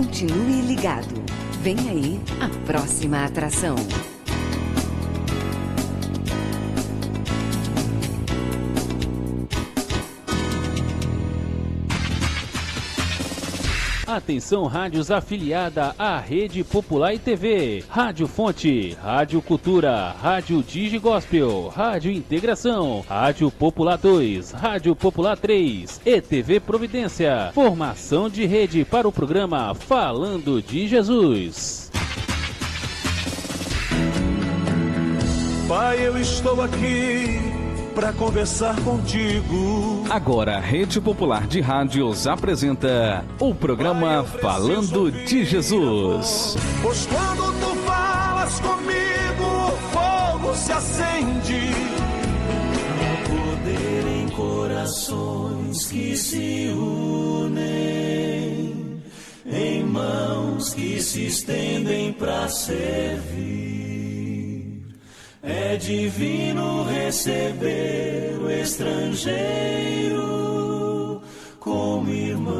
Continue ligado. Vem aí a próxima atração. Atenção, rádios afiliada à Rede Popular e TV, Rádio Fonte, Rádio Cultura, Rádio Digi Gospel, Rádio Integração, Rádio Popular 2, Rádio Popular 3 e TV Providência. Formação de rede para o programa Falando de Jesus. Pai, eu estou aqui para conversar contigo. Agora a Rede Popular de Rádios apresenta o programa Falando de Jesus. Pois quando tu falas comigo, o fogo se acende. Há poder em corações que se unem, em mãos que se estendem para servir. É divino receber o estrangeiro como irmão.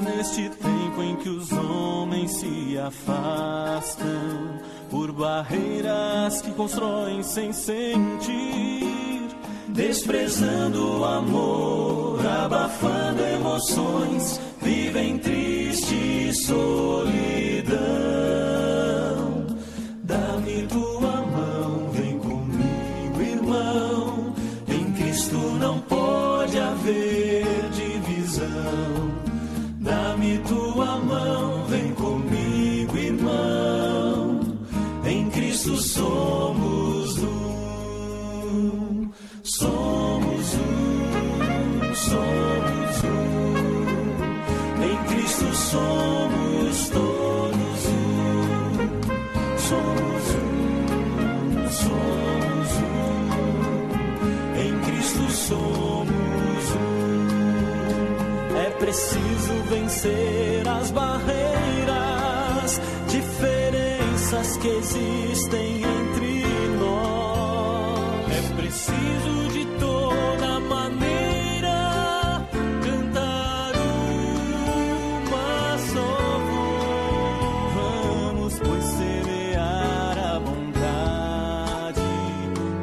Neste tempo em que os homens se afastam por barreiras que constroem sem sentir, desprezando o amor, abafando emoções, vivem triste solidão. Dá-me tua mão, vem comigo, irmão. Em Cristo não pode haver divisão. Dá-me tua mão, vem comigo, irmão. Em Cristo somos um, somos um, somos um. Em Cristo somos todos um. Somos um, somos um, em Cristo somos um. É preciso vencer as barreiras, diferenças que existem entre nós. É preciso de toda maneira cantar uma só voz. Vamos, pois, semear a bondade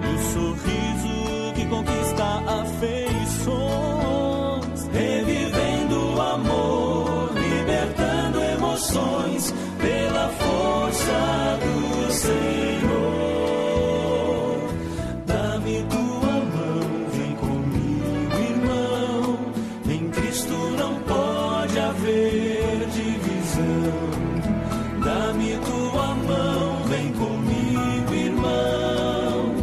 e o sorriso que conquista afeições, revivendo o amor, libertando emoções pela força do Senhor. Dá-me tua mão, vem comigo, irmão. Em Cristo não pode haver divisão. Dá-me tua mão, vem comigo, irmão.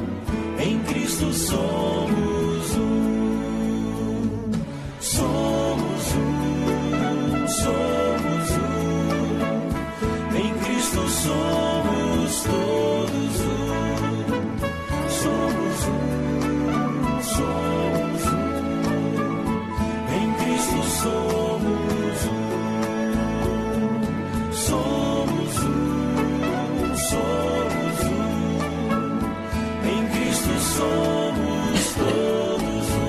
Em Cristo somos um, somos um, somos um. Em Cristo somos todos um, somos um, somos um. Em Cristo somos um, somos um, somos um. Em Cristo somos todos um,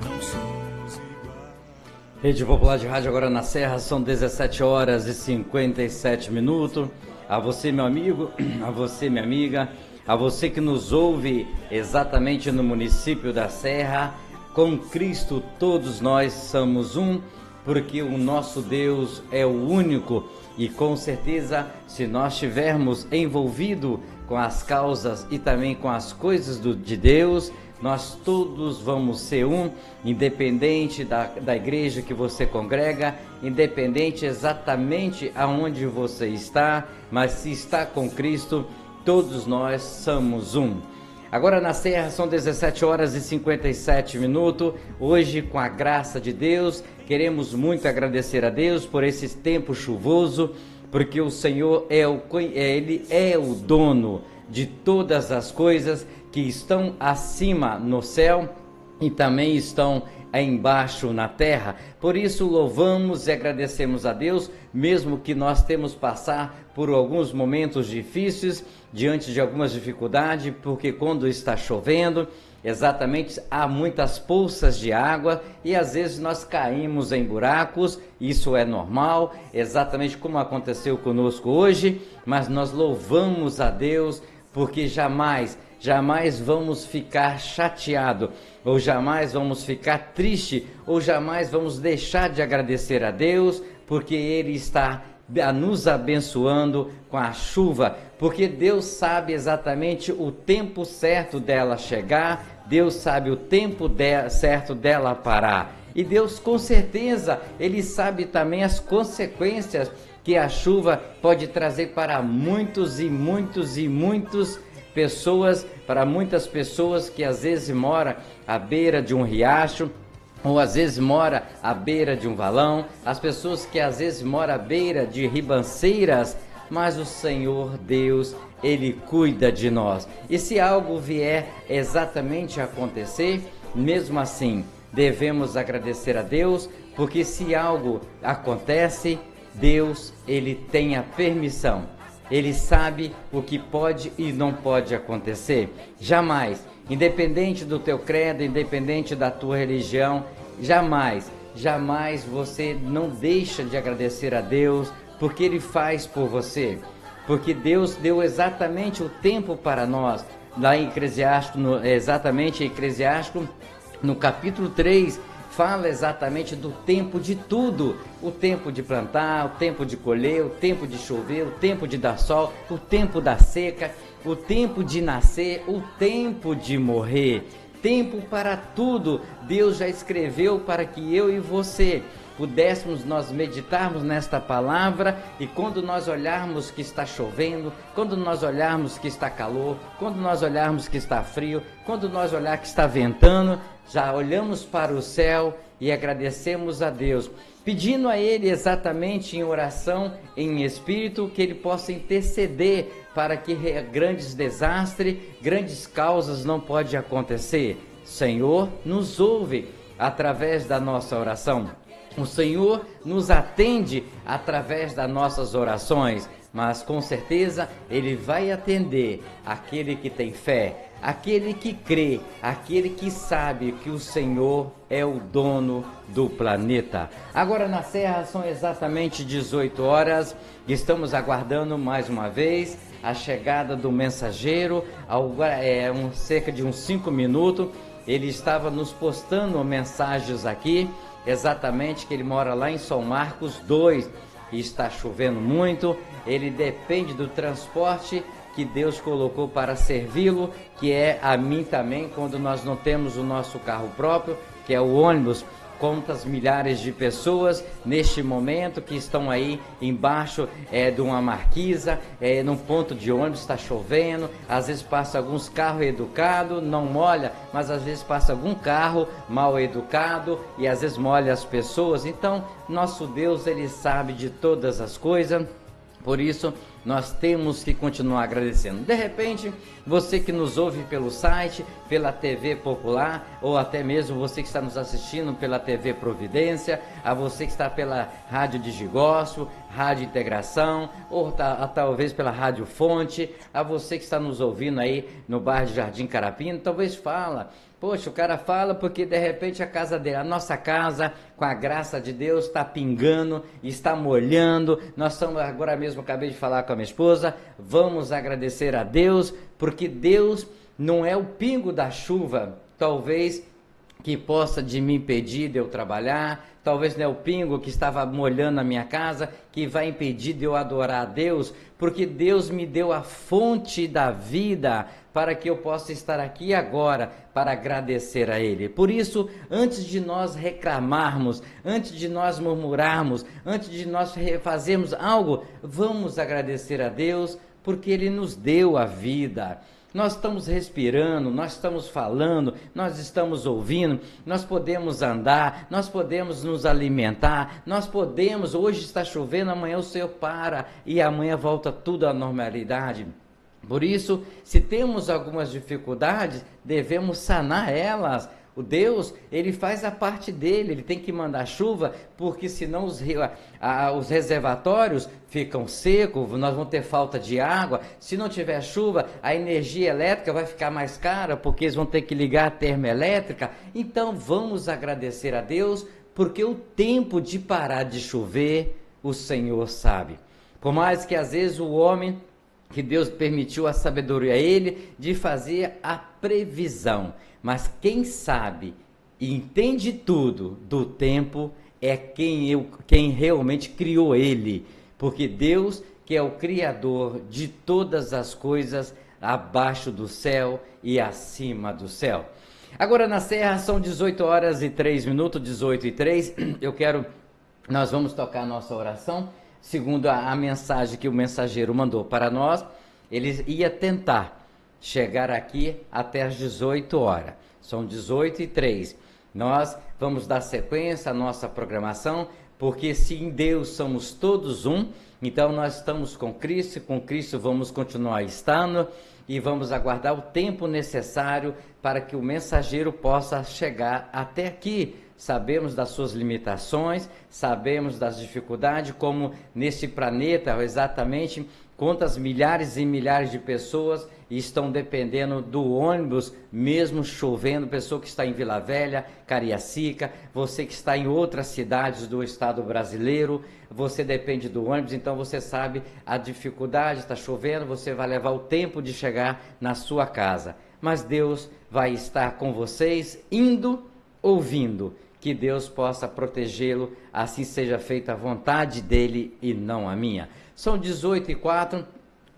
não somos iguais. Rede Popular de Rádio agora na Serra, são 17 horas e 57 minutos. A você, meu amigo, a você, minha amiga, a você que nos ouve exatamente no município da Serra, com Cristo todos nós somos um, porque o nosso Deus é o único e com certeza se nós estivermos envolvidos com as causas e também com as coisas de Deus, nós todos vamos ser um, independente da igreja que você congrega, independente exatamente aonde você está, mas se está com Cristo, todos nós somos um. Agora na Serra são 17 horas e 57 minutos, hoje com a graça de Deus, queremos muito agradecer a Deus por esse tempo chuvoso, porque o Senhor Ele é o dono de todas as coisas que estão acima no céu e também estão embaixo na terra. Por isso louvamos e agradecemos a Deus, mesmo que nós temos passar por alguns momentos difíceis, diante de algumas dificuldades, porque quando está chovendo, exatamente há muitas poças de água e às vezes nós caímos em buracos, isso é normal, exatamente como aconteceu conosco hoje, mas nós louvamos a Deus porque jamais vamos ficar chateados, ou jamais vamos ficar triste, ou jamais vamos deixar de agradecer a Deus, porque Ele está nos abençoando com a chuva, porque Deus sabe exatamente o tempo certo dela chegar, Deus sabe o tempo certo dela parar, e Deus com certeza, Ele sabe também as consequências que a chuva pode trazer para muitas pessoas, para muitas pessoas que às vezes moram à beira de um riacho, ou às vezes mora à beira de um valão, as pessoas que às vezes moram à beira de ribanceiras, mas o Senhor Deus, Ele cuida de nós. E se algo vier exatamente a acontecer, mesmo assim, devemos agradecer a Deus, porque se algo acontece, Deus, Ele tem a permissão. Ele sabe o que pode e não pode acontecer. Jamais, independente do teu credo, independente da tua religião, jamais você não deixa de agradecer a Deus, porque Ele faz por você. Porque Deus deu exatamente o tempo para nós. Lá em Eclesiástico, no capítulo 3, fala exatamente do tempo de tudo, o tempo de plantar, o tempo de colher, o tempo de chover, o tempo de dar sol, o tempo da seca, o tempo de nascer, o tempo de morrer, tempo para tudo. Deus já escreveu para que eu e você pudéssemos nós meditarmos nesta palavra, e quando nós olharmos que está chovendo, quando nós olharmos que está calor, quando nós olharmos que está frio, quando nós olhar que está ventando, já olhamos para o céu e agradecemos a Deus, pedindo a Ele exatamente em oração, em espírito, que Ele possa interceder para que grandes desastres, grandes causas não podem acontecer. Senhor, nos ouve através da nossa oração. O Senhor nos atende através das nossas orações, mas com certeza Ele vai atender aquele que tem fé, aquele que crê, aquele que sabe que o Senhor é o dono do planeta. Agora na Serra são exatamente 18 horas, estamos aguardando mais uma vez a chegada do mensageiro, cerca de uns 5 minutos, ele estava nos postando mensagens aqui, exatamente que ele mora lá em São Marcos 2, e está chovendo muito, ele depende do transporte que Deus colocou para servi-lo, que é a mim também, quando nós não temos o nosso carro próprio, que é o ônibus. Quantas milhares de pessoas neste momento que estão aí embaixo de uma marquisa, num ponto de ônibus, está chovendo, às vezes passa alguns carros educados, não molha, mas às vezes passa algum carro mal educado e às vezes molha as pessoas. Então, nosso Deus, Ele sabe de todas as coisas, por isso nós temos que continuar agradecendo. De repente, você que nos ouve pelo site, pela TV Popular, ou até mesmo você que está nos assistindo pela TV Providência, a você que está pela Rádio Digigóspel, Rádio Integração, ou talvez pela Rádio Fonte, a você que está nos ouvindo aí no bairro de Jardim Carapina, talvez fala, poxa, o cara fala porque de repente a casa dele, a nossa casa, com a graça de Deus, está pingando, está molhando. Nós estamos, agora mesmo acabei de falar com a minha esposa, vamos agradecer a Deus, porque Deus não é o pingo da chuva, talvez, que possa de me impedir de eu trabalhar, talvez não é o pingo que estava molhando a minha casa, que vai impedir de eu adorar a Deus, porque Deus me deu a fonte da vida, para que eu possa estar aqui agora, para agradecer a Ele. Por isso, antes de nós reclamarmos, antes de nós murmurarmos, antes de nós fazermos algo, vamos agradecer a Deus, porque Ele nos deu a vida. Nós estamos respirando, nós estamos falando, nós estamos ouvindo, nós podemos andar, nós podemos nos alimentar, nós podemos, hoje está chovendo, amanhã o Senhor para e amanhã volta tudo à normalidade. Por isso, se temos algumas dificuldades, devemos sanar elas. O Deus, ele faz a parte dele, ele tem que mandar chuva, porque senão os reservatórios ficam secos, nós vamos ter falta de água. Se não tiver chuva, a energia elétrica vai ficar mais cara, porque eles vão ter que ligar a termoelétrica. Então vamos agradecer a Deus, porque o tempo de parar de chover, o Senhor sabe. Por mais que às vezes o homem, que Deus permitiu a sabedoria a ele, de fazer a previsão. Mas quem sabe e entende tudo do tempo é quem realmente criou ele. Porque Deus, que é o Criador de todas as coisas abaixo do céu e acima do céu. Agora na Serra são 18h03, 18h03. Nós vamos tocar a nossa oração. Segundo a mensagem que o mensageiro mandou para nós, ele ia tentar chegar aqui até as 18 horas. São 18h03. Nós vamos dar sequência à nossa programação, porque se em Deus somos todos um, então nós estamos com Cristo vamos continuar estando e vamos aguardar o tempo necessário para que o mensageiro possa chegar até aqui. Sabemos das suas limitações, sabemos das dificuldades, como nesse planeta, exatamente quantas milhares e milhares de pessoas estão dependendo do ônibus, mesmo chovendo. Pessoa que está em Vila Velha, Cariacica, você que está em outras cidades do estado brasileiro, você depende do ônibus, então você sabe a dificuldade, está chovendo, você vai levar o tempo de chegar na sua casa. Mas Deus vai estar com vocês, indo, ouvindo. Que Deus possa protegê-lo, assim seja feita a vontade dele e não a minha. São 18h04,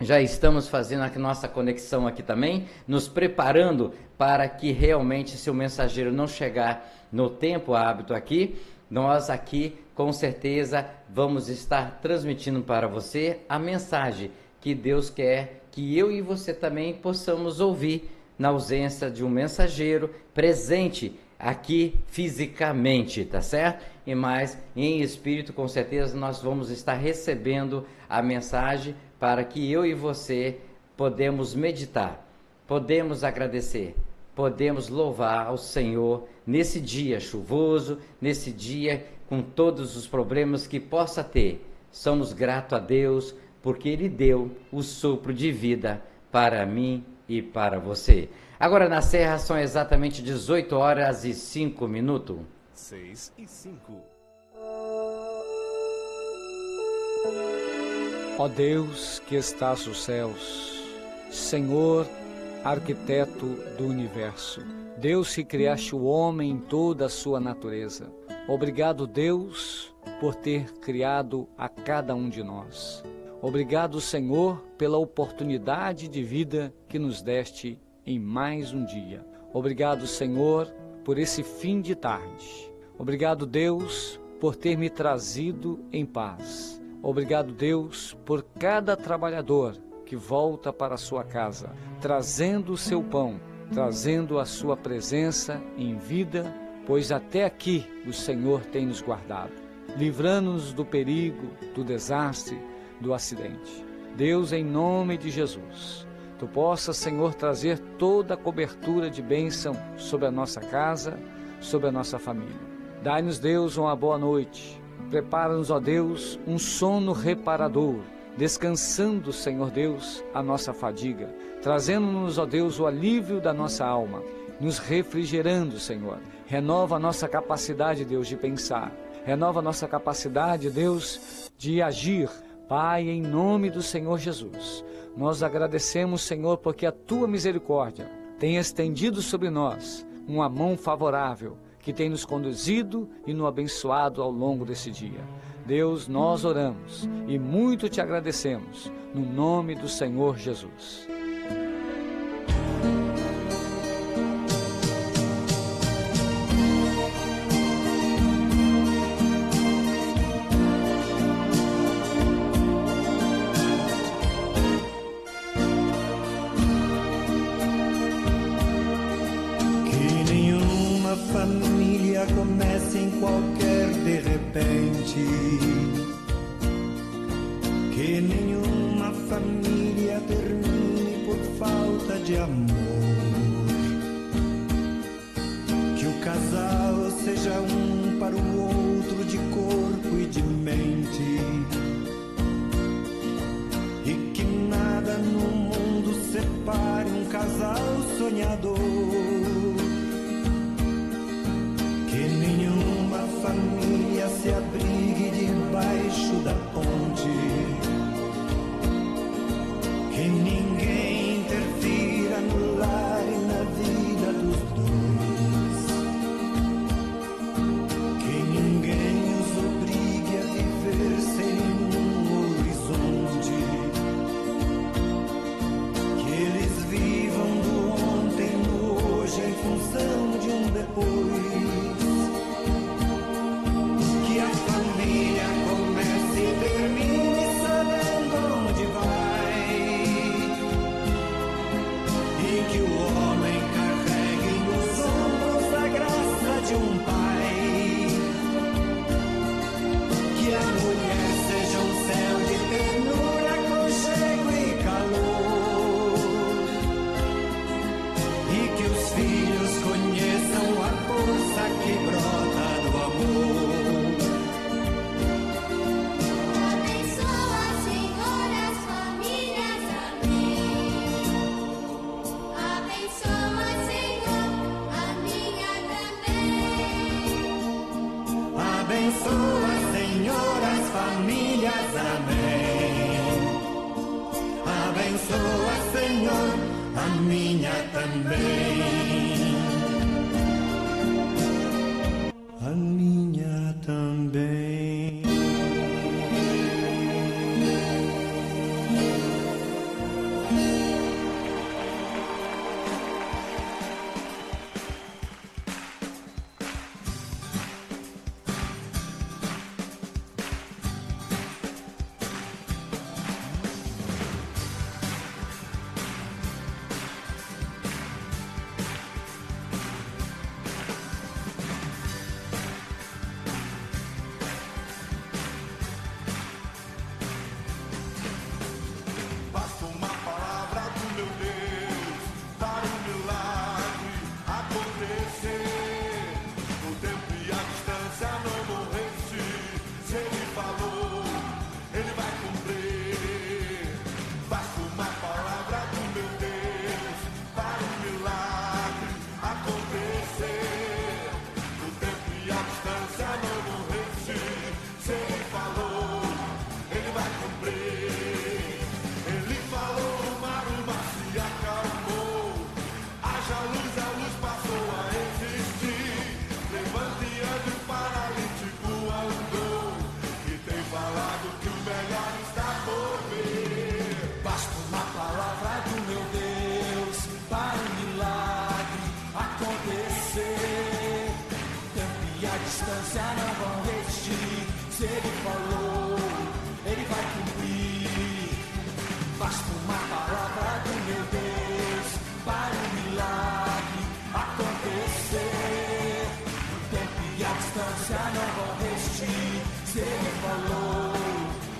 já estamos fazendo a nossa conexão aqui também, nos preparando para que realmente, se o mensageiro não chegar no tempo hábito aqui, nós aqui com certeza vamos estar transmitindo para você a mensagem que Deus quer que eu e você também possamos ouvir, na ausência de um mensageiro presente aqui fisicamente, tá certo? E mais, em espírito, com certeza, nós vamos estar recebendo a mensagem para que eu e você podemos meditar, podemos agradecer, podemos louvar ao Senhor nesse dia chuvoso, nesse dia com todos os problemas que possa ter. Somos gratos a Deus porque Ele deu o sopro de vida para mim e para você. Agora na Serra são exatamente 18h05. 6h05. Ó Deus que estás nos céus, Senhor, arquiteto do universo, Deus que criaste o homem em toda a sua natureza. Obrigado, Deus, por ter criado a cada um de nós. Obrigado, Senhor, pela oportunidade de vida que nos deste em mais um dia. Obrigado, Senhor, por esse fim de tarde. Obrigado, Deus, por ter me trazido em paz. Obrigado, Deus, por cada trabalhador que volta para a sua casa, trazendo o seu pão, trazendo a sua presença em vida, pois até aqui o Senhor tem nos guardado, livrando-nos do perigo, do desastre, do acidente. Deus, em nome de Jesus, Tu possas, Senhor, trazer toda a cobertura de bênção sobre a nossa casa, sobre a nossa família. Dai-nos, Deus, uma boa noite. Prepara-nos, ó Deus, um sono reparador, descansando, Senhor Deus, a nossa fadiga, trazendo-nos, ó Deus, o alívio da nossa alma, nos refrigerando, Senhor. Renova a nossa capacidade, Deus, de pensar. Renova a nossa capacidade, Deus, de agir. Pai, em nome do Senhor Jesus, nós agradecemos, Senhor, porque a Tua misericórdia tem estendido sobre nós uma mão favorável, que tem nos conduzido e nos abençoado ao longo desse dia. Deus, nós oramos e muito Te agradecemos, no nome do Senhor Jesus. Comece em qualquer de repente, que nenhuma família termine por falta de amor, que o sonhador, que nenhuma família se abrigue debaixo da ponte, que ninguém interfira no lar e na vida dos dois, que ninguém os obrigue a viver sem nenhum horizonte, que eles vivam do ontem no hoje em função de um depois, que a família comece e termine sabendo onde vai, e que o homem carregue nos ombros a graça de um pai, que a mulher seja um céu de ternura, aconchego e calor, e que os filhos conheçam a força que brota do amor. Abençoa, Senhor, as famílias, amém. Abençoa, Senhor, a minha também. Abençoa, Senhor, as famílias, amém. Abençoa, Senhor, a minha também. A minha também. Basta uma palavra do meu Deus para um milagre acontecer. O tempo e a distância não vão resistir. Se Ele falou, Ele vai cumprir. Basta uma palavra do meu Deus para um milagre acontecer. O tempo e a distância não vão resistir. Se Ele falou, Ele vai cumprir. Ele falou, o mar se acalmou. Haja luz, a luz passou a existir. Levante e ande, o paralítico andou. E tem falado que o melhor está por vir. Basta uma palavra do meu Deus para um milagre acontecer. O tempo e a distância não vão resistir. Se Ele falou, Ele vai cumprir. Basta uma palavra do meu Deus para um milagre acontecer. O tempo e a distância não vão resistir. Se Ele falou,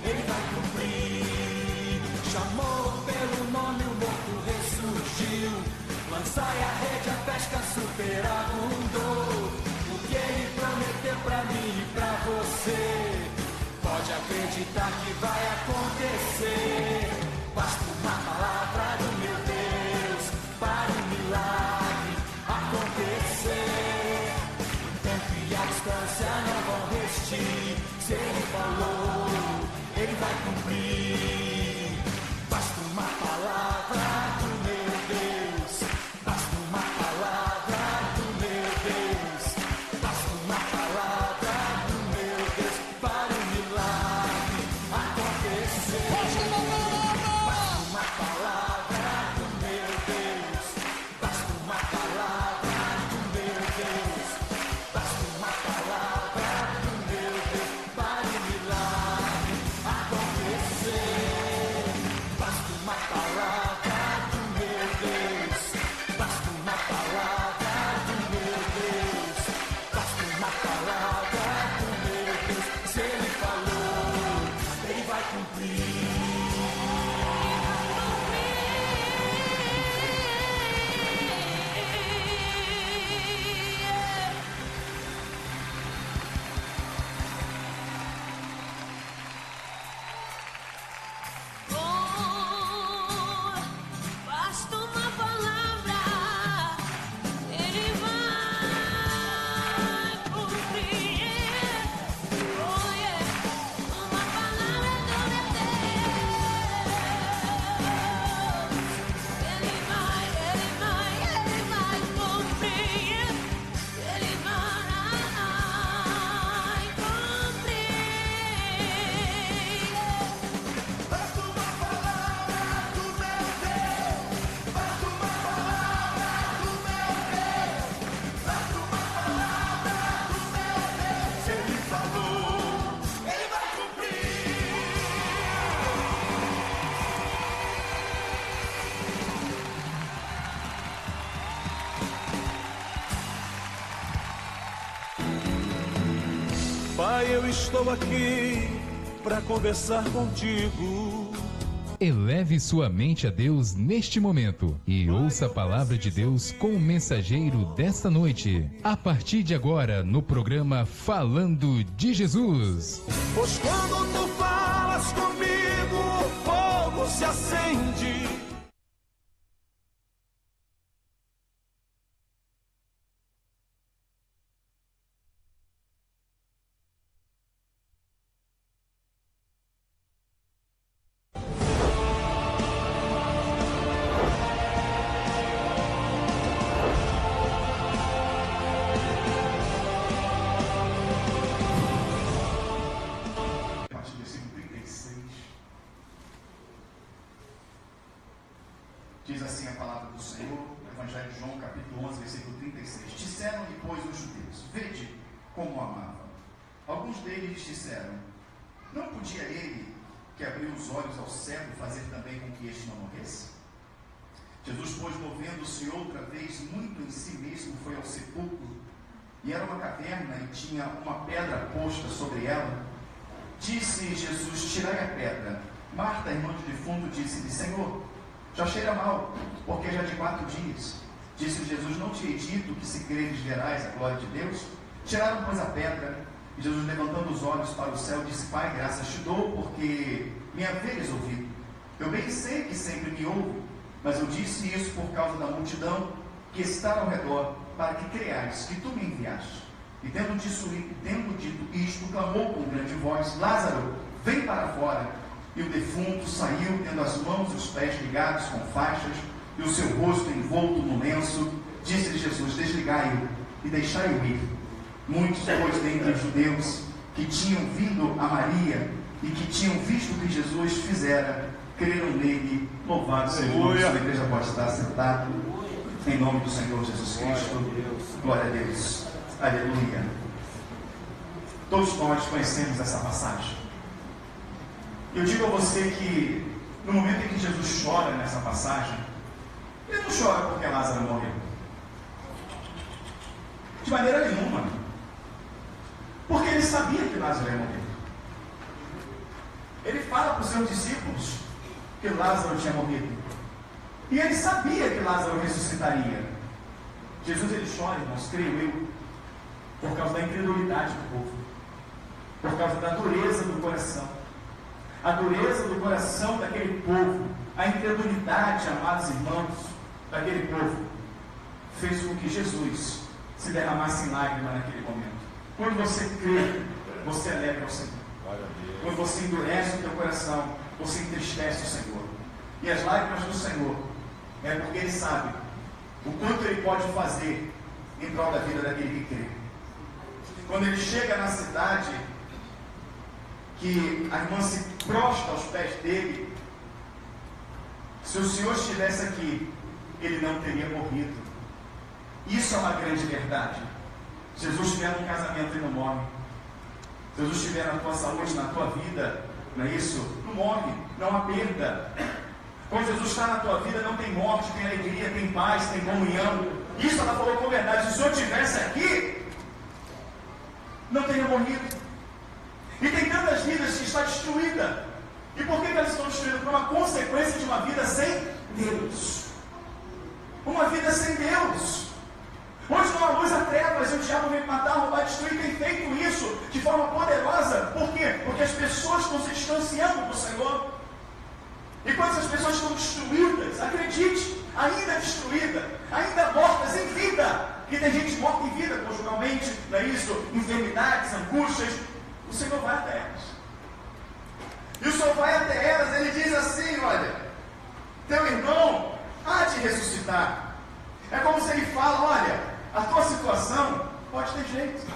Ele vai cumprir. Chamou pelo nome, o morto ressurgiu. Lançai a rede, a pesca superabundou. O que Ele prometeu pra mim e pra você, pode acreditar que vai acontecer. Basta uma palavra do meu Deus para um milagre acontecer. O tempo e a distância não vão resistir. Se Ele falou, Ele vai cumprir. Basta uma palavra do meu Deus. Basta uma palavra do meu Deus. Basta uma palavra do meu Deus para um milagre acontecer. eu estou aqui para conversar contigo. Eleve sua mente a Deus neste momento e ouça a palavra de Deus com o mensageiro desta noite. A partir de agora, no programa Falando de Jesus. Pois quando tu falas comigo, o fogo se acende. Diz assim a palavra do Senhor, Evangelho de João, capítulo 11, versículo 36. Disseram-lhe, pois, os judeus: vede como o amava. Alguns deles disseram: não podia ele, que abriu os olhos ao cego, fazer também com que este não morresse? Jesus, pois, movendo-se outra vez muito em si mesmo, foi ao sepulcro, e era uma caverna, e tinha uma pedra posta sobre ela. Disse Jesus: tirai a pedra. Marta, irmã do defunto, disse-lhe: Senhor, já cheira mal, porque já de 4 dias. Disse Jesus: não te hei dito que, se creres, verás a glória de Deus? Tiraram, pois, a pedra, e Jesus, levantando os olhos para o céu, disse: Pai, graças te dou, porque me haveres ouvido. Eu bem sei que sempre me ouve, mas eu disse isso por causa da multidão que está ao redor, para que creais que tu me enviaste. E tendo dito isto, clamou com grande voz: Lázaro, vem para fora. E o defunto saiu, tendo as mãos e os pés ligados com faixas, e o seu rosto envolto no lenço. Disse-lhe Jesus: desligai-o e deixai-o ir. Muitos, pois, dentre os judeus que tinham vindo a Maria e que tinham visto o que Jesus fizera, creram nele. Louvado seja o nome da sua igreja, pode estar sentado. Em nome do Senhor Jesus Cristo. Glória a Deus. Aleluia. Todos nós conhecemos essa passagem. Eu digo a você que, no momento em que Jesus chora nessa passagem, ele não chora porque Lázaro morreu. De maneira nenhuma. Porque ele sabia que Lázaro ia morrer. Ele fala para os seus discípulos que Lázaro tinha morrido. E ele sabia que Lázaro ressuscitaria. Jesus, ele chora, irmãos, creio eu, por causa da incredulidade do povo. Por causa da dureza do coração. A dureza do coração daquele povo, a incredulidade, amados irmãos, daquele povo, fez com que Jesus se derramasse em lágrima naquele momento. Quando você crê, você alegra o Senhor. Quando você endurece o teu coração, você entristece o Senhor. E as lágrimas do Senhor é porque Ele sabe o quanto Ele pode fazer em prol da vida daquele que crê. Quando Ele chega na cidade, que a irmã se prostra aos pés dele, se o Senhor estivesse aqui, ele não teria morrido. Isso é uma grande verdade. Jesus estiver num casamento e não morre. Jesus estiver na tua saúde, na tua vida, não é isso? Não morre, não há perda. Quando Jesus está na tua vida, não tem morte, tem alegria, tem paz, tem comunhão. Isso ela falou com verdade. Se o Senhor estivesse aqui, não teria morrido. E tem tantas vidas que estão destruídas. E por que elas estão destruídas? Por uma consequência de uma vida sem Deus. Uma vida sem Deus. Onde não há luz, há trevas, e o diabo vem matar, roubar, destruir. Tem feito isso de forma poderosa. Por quê? Porque as pessoas estão se distanciando do Senhor. E quando essas pessoas estão destruídas, acredite, ainda destruídas, ainda mortas em vida, que tem gente morta em vida conjugalmente, não é isso? Enfermidades, angústias. O Senhor vai até elas. E o Senhor vai até elas, ele diz assim: olha, teu irmão há de ressuscitar. É como se ele fala: olha, a tua situação pode ter jeito.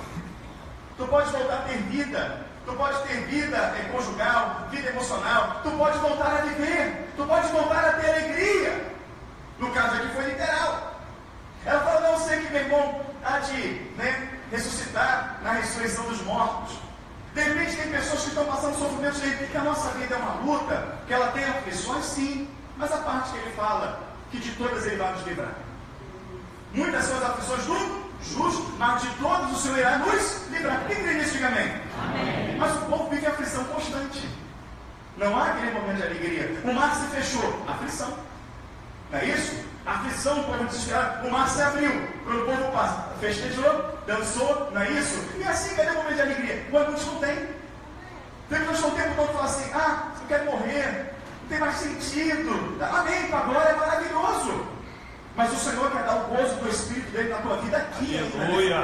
Tu pode voltar a ter vida. Tu pode ter vida conjugal, vida emocional. Tu pode voltar a viver. Tu pode voltar a ter alegria. No caso aqui foi literal. Ela fala: não sei que meu irmão há de ressuscitar na ressurreição dos mortos. De repente tem pessoas que estão passando sofrimentos, que a nossa vida é uma luta, que ela tem aflições, sim, mas a parte que ele fala, que de todas ele vai nos livrar. Muitas são as aflições do justo, mas de todos o Senhor irá nos livrar. Quem crê nisso, diga amém? Amém. Mas o povo vive aflição constante. Não há aquele momento de alegria. O mar se fechou, aflição. Não é isso? Aflição, o povo desesperado. O mar se abriu, quando o povo passa, festejou, dançou, não é isso? E assim, cadê o momento de alegria? Quando muitos não tem. Tem pessoas que o tempo todo falam assim: ah, eu quero morrer, não tem mais sentido. Amém, para a glória é maravilhoso. Mas o Senhor quer dar o gozo do Espírito dele na tua vida aqui. Aleluia.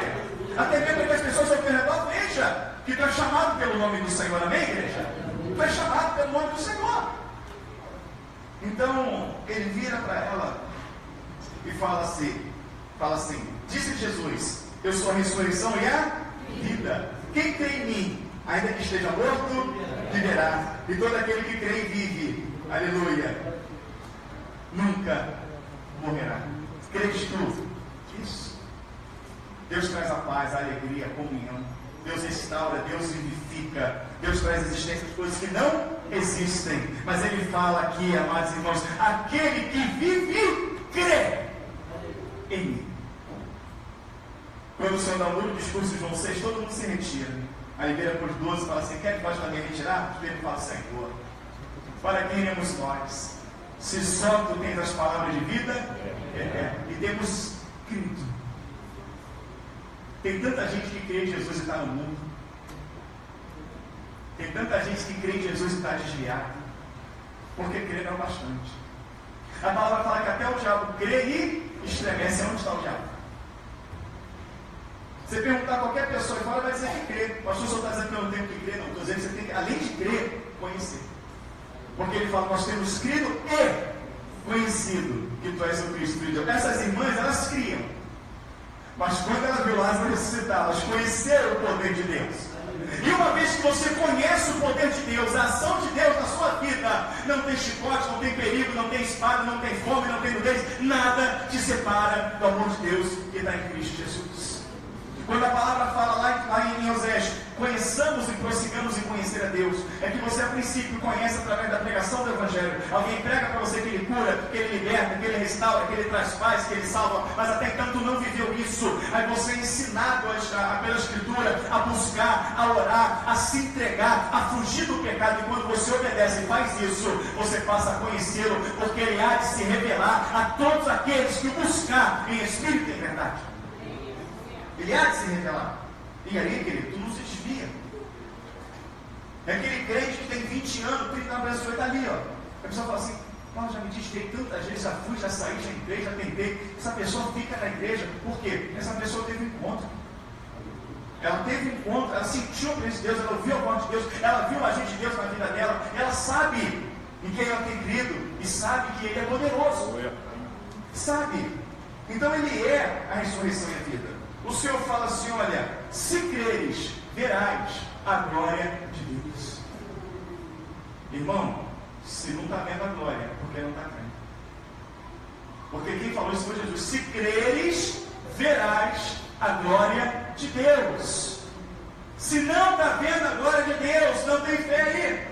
Até mesmo para que as pessoas ao teu redor vejam que tu é chamado pelo nome do Senhor. Amém, igreja? Tu é chamado pelo nome do Senhor. Então, ele vira para ela e fala assim, disse Jesus: eu sou a ressurreição e a vida. Quem crê em mim, ainda que esteja morto, viverá. E todo aquele que crê e vive, aleluia, nunca morrerá. Crês tu? Isso. Deus traz a paz, a alegria, a comunhão. Deus restaura, Deus vivifica. Deus traz existência de coisas que não existem. Mas Ele fala aqui, amados irmãos: aquele que vive, crê em mim. Quando o Senhor dá um duro discurso de João 6, todo mundo se retira. Aí vira para os 12 e fala assim: quer que nós também retirar? Pedro fala: Senhor, para quem iremos nós? Se só tu tens as palavras de vida, e temos crido. Tem tanta gente que crê em Jesus e está no mundo. Tem tanta gente que crê em Jesus e está desviada. Porque crer não é bastante. A palavra fala que até o diabo crê e estremece. Onde está o diabo? Você perguntar a qualquer pessoa e fala, vai dizer que crê. Pastor, o senhor está dizendo que eu não tenho que crer? Não, estou dizendo que você tem que, além de crer, conhecer. Porque ele fala: nós temos crido e conhecido que tu és o Cristo de Deus. Essas irmãs, elas criam. Mas quando elas viram Lázaro ressuscitar, elas conheceram o poder de Deus. E uma vez que você conhece o poder de Deus, a ação de Deus na sua vida, não tem chicote, não tem perigo, não tem espada, não tem fome, não tem nudez, nada te separa do amor de Deus que está em Cristo Jesus. Quando a palavra fala lá em Oséias, conheçamos e prossigamos em conhecer a Deus, é que você a princípio conhece através da pregação do Evangelho. Alguém prega para você que ele cura, que ele liberta, que ele restaura, que ele traz paz, que ele salva, mas até então tu não viveu isso. Aí você é ensinado pela Escritura a buscar, a orar, a se entregar, a fugir do pecado, e quando você obedece e faz isso, você passa a conhecê-lo, porque ele há de se revelar a todos aqueles que o buscar em espírito e em verdade. Ele há de se revelar. E aí, querido, tu não se desvia. É aquele crente que tem 20 anos, 30 anos, a pessoa está ali, ó. A pessoa fala assim: já me desviei tantas vezes, já fui, já saí, já entrei, já tentei. Essa pessoa fica na igreja. Por quê? Essa pessoa teve um encontro. Ela teve um encontro, ela sentiu a presença de Deus, ela ouviu a voz de Deus, ela viu o agir de Deus na vida dela, ela sabe em quem ela tem crido e sabe que Ele é poderoso. Sabe? Então Ele é a ressurreição e a vida. O Senhor fala assim: olha, se creres, verás a glória de Deus. Irmão, se não está vendo a glória, porque não está crendo. Porque quem falou isso foi Jesus: se creres, verás a glória de Deus. Se não está vendo a glória de Deus, não tem fé aí.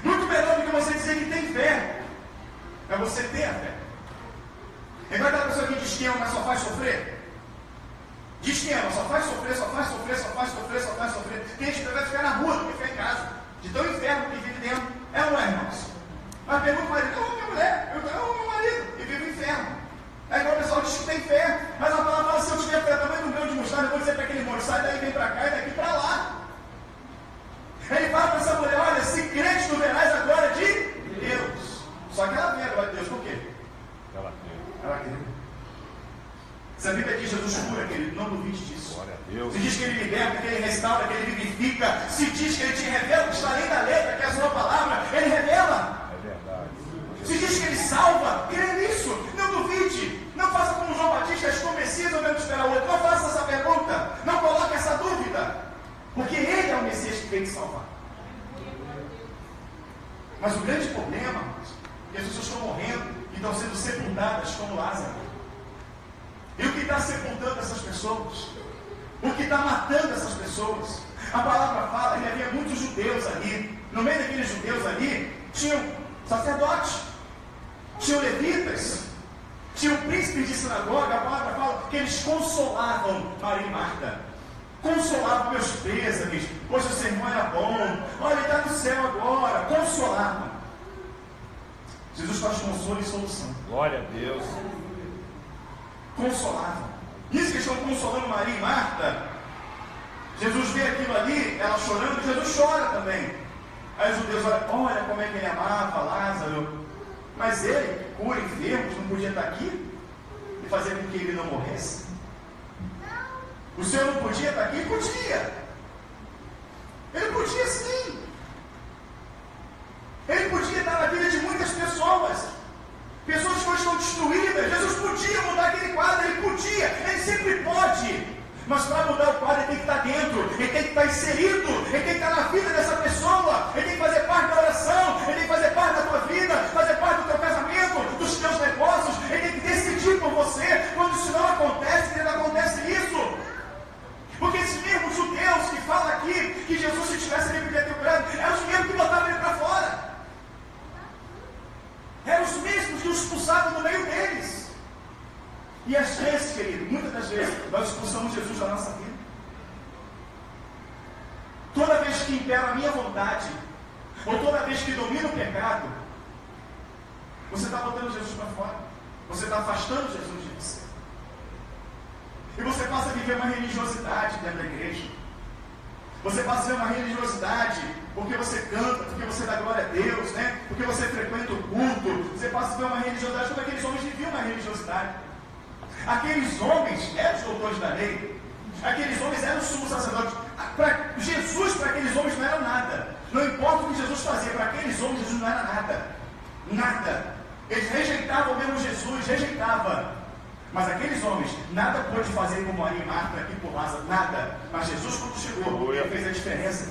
Muito melhor do que você dizer que tem fé, é você ter a fé. É igual aquela pessoa que desquema, mas só faz sofrer. Desquema, só faz sofrer, só faz sofrer, só faz sofrer, só faz sofrer. Tem gente que vai ficar na rua do que ficar em casa. De tão inferno que vive dentro. É ou não é, irmãos? Mas pergunta o marido: minha mulher, eu meu marido, e vive o inferno. É igual o pessoal diz que tem fé, mas a palavra fala: se eu tiver fé tamanho do grão de mostarda, eu vou dizer para aquele monte: sai daí, vem para cá, e daqui para lá. Ele fala para essa mulher: olha, se crente, tu verás a glória de Deus. Só que ela vê a glória de Deus, por quê? Ela crê. Se a Bíblia diz Jesus cura, querido, não duvide disso. Glória a Deus. Se diz que Ele liberta, que Ele restaura, que Ele vivifica, se diz que Ele te revela, que está além da letra, que é a sua palavra, Ele revela. É verdade. Se diz que Ele salva, crê nisso. Não duvide. Não faça como João Batista: estou Messias ou mesmo esperar o outro. Não faça essa pergunta. Não coloque essa dúvida. Porque Ele é o Messias que tem que salvar. Mas o grande problema é que as pessoas estão morrendo e estão sendo sepultadas como Lázaro. E o que está sepultando essas pessoas? O que está matando essas pessoas? A palavra fala que havia muitos judeus ali. No meio daqueles judeus ali, tinham sacerdotes, tinham levitas, Tinha um príncipe de sinagoga, a palavra fala que eles consolavam Maria e Marta. Consolavam meus pêsames. Poxa, o sermão era bom. Olha, ele está no céu agora. Consolavam. Jesus faz consolo e solução. Glória a Deus. Consolavam. Isso que estão consolando Maria e Marta. Jesus vê aquilo ali, ela chorando, Jesus chora também. Aí os judeus olham, olha como é que ele amava Lázaro. Mas ele, que cura enfermos, não podia estar aqui e fazer com que ele não morresse? O Senhor não podia estar aqui? Podia. Ele podia sim. Ele podia estar na vida de muitas pessoas. Pessoas que hoje estão destruídas. Jesus podia mudar aquele quadro, ele podia, ele sempre pode. Mas para mudar o quadro, ele tem que estar dentro, ele tem que estar inserido, ele tem que estar na vida dessa pessoa, ele tem que fazer parte da oração, ele tem que fazer parte da tua vida, fazer parte do teu casamento, dos teus negócios, ele tem que decidir por você. Quando isso não acontece, não acontece isso. Porque esses mesmos judeus que falam aqui que Jesus, se tivesse ali, podia ter curado, eram os mesmos que botavam ele para fora. Eram os mesmos que o expulsavam do meio deles. E às vezes, querido, muitas das vezes, nós expulsamos Jesus da nossa vida. Toda vez que impera a minha vontade, ou toda vez que domina o pecado, você está botando Jesus para fora. Você está afastando Jesus de você. E você passa a viver uma religiosidade dentro da igreja. Você passa a viver uma religiosidade porque você canta, porque você dá glória a Deus, né? Porque você frequenta o culto. Você passa a viver uma religiosidade como aqueles homens viviam uma religiosidade. Aqueles homens eram os doutores da lei. Aqueles homens eram os sumos sacerdotes. Jesus, para aqueles homens, não era nada. Não importa o que Jesus fazia, para aqueles homens, Jesus não era nada. Nada. Eles rejeitavam mesmo Jesus, rejeitavam. Mas aqueles homens, nada pôde fazer como Maria e Marta aqui por Lázaro, nada. Mas Jesus, quando chegou, ele fez a diferença.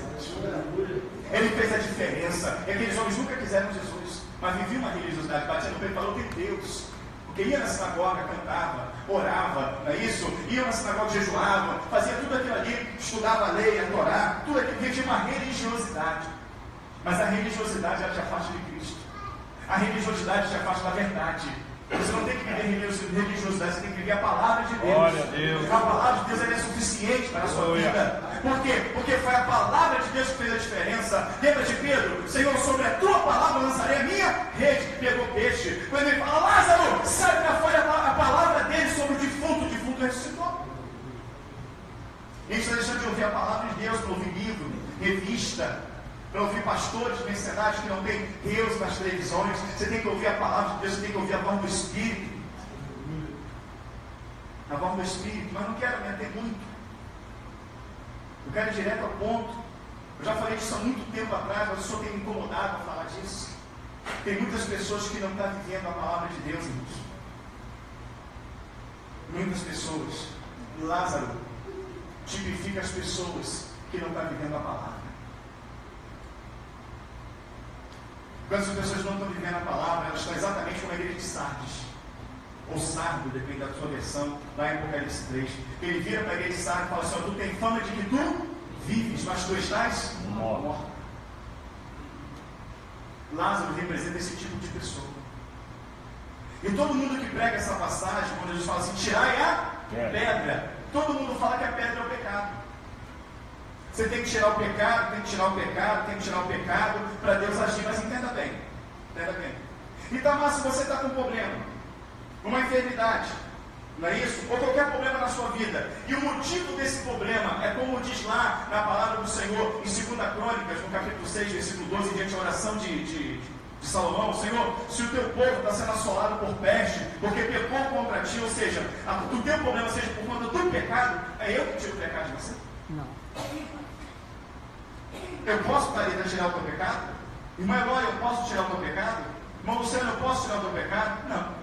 Ele fez a diferença. E aqueles homens nunca quiseram Jesus, mas viviam uma religiosidade, batiam no peito e falou que Deus. Porque ia na sinagoga, cantava, orava, não é isso? Ia na sinagoga, jejuava, fazia tudo aquilo ali, estudava a lei, a Torá, tudo aquilo, tinha uma religiosidade. Mas a religiosidade, ela te afasta de Cristo. A religiosidade te afasta da verdade. Você não tem que viver religiosidade, você tem que viver a palavra de Deus. Glória a Deus. A palavra de Deus ela é suficiente para a sua vida. Por quê? Porque foi a palavra de Deus que fez a diferença. Lembra de Pedro? Senhor, sobre a tua palavra lançarei a minha rede. Pegou peixe. Quando ele fala, Lázaro, sai para fora, a palavra dele sobre o defunto ressuscitou. A gente está deixando de ouvir a palavra de Deus para ouvir livro, revista, para ouvir pastores de mensagens que não tem Deus nas televisões. Você tem que ouvir a palavra de Deus, você tem que ouvir a voz do Espírito. A voz do Espírito, mas não quero me ater muito. Eu quero ir direto ao ponto. Eu já falei disso há muito tempo atrás, mas o Senhor tem me incomodado a falar disso. Tem muitas pessoas que não estão vivendo a palavra de Deus, irmãos. Muitas pessoas. Lázaro tipifica as pessoas que não estão vivendo a palavra. Quando as pessoas não estão vivendo a palavra, elas estão exatamente como a igreja de Sardes. Ou Sardo, depende da sua versão, lá em Apocalipse 3. Ele vira para a igreja de Sardes e fala assim, tu tem fama de que tu vives, mas tu estás morto. Lázaro representa esse tipo de pessoa. E todo mundo que prega essa passagem, quando Jesus fala assim, tirai a pedra, todo mundo fala que a pedra é o pecado. Você tem que tirar o pecado, tem que tirar o pecado, tem que tirar o pecado para Deus agir. Mas entenda bem, entenda bem. Então, mas se você está com um problema, uma enfermidade, não é isso? Ou qualquer problema na sua vida, e o motivo desse problema é como diz lá na palavra do Senhor, em 2 Crônicas, no capítulo 6, versículo 12, diante da oração de Salomão, Senhor, se o teu povo está sendo assolado por peste, porque pecou contra ti, ou seja, o teu problema seja por conta do pecado, é eu que tiro o pecado de você? Não. Eu posso estar ali para tirar o teu pecado? Irmã Eloy, eu posso tirar o teu pecado? Irmão Luciano, eu posso tirar o teu pecado? Não.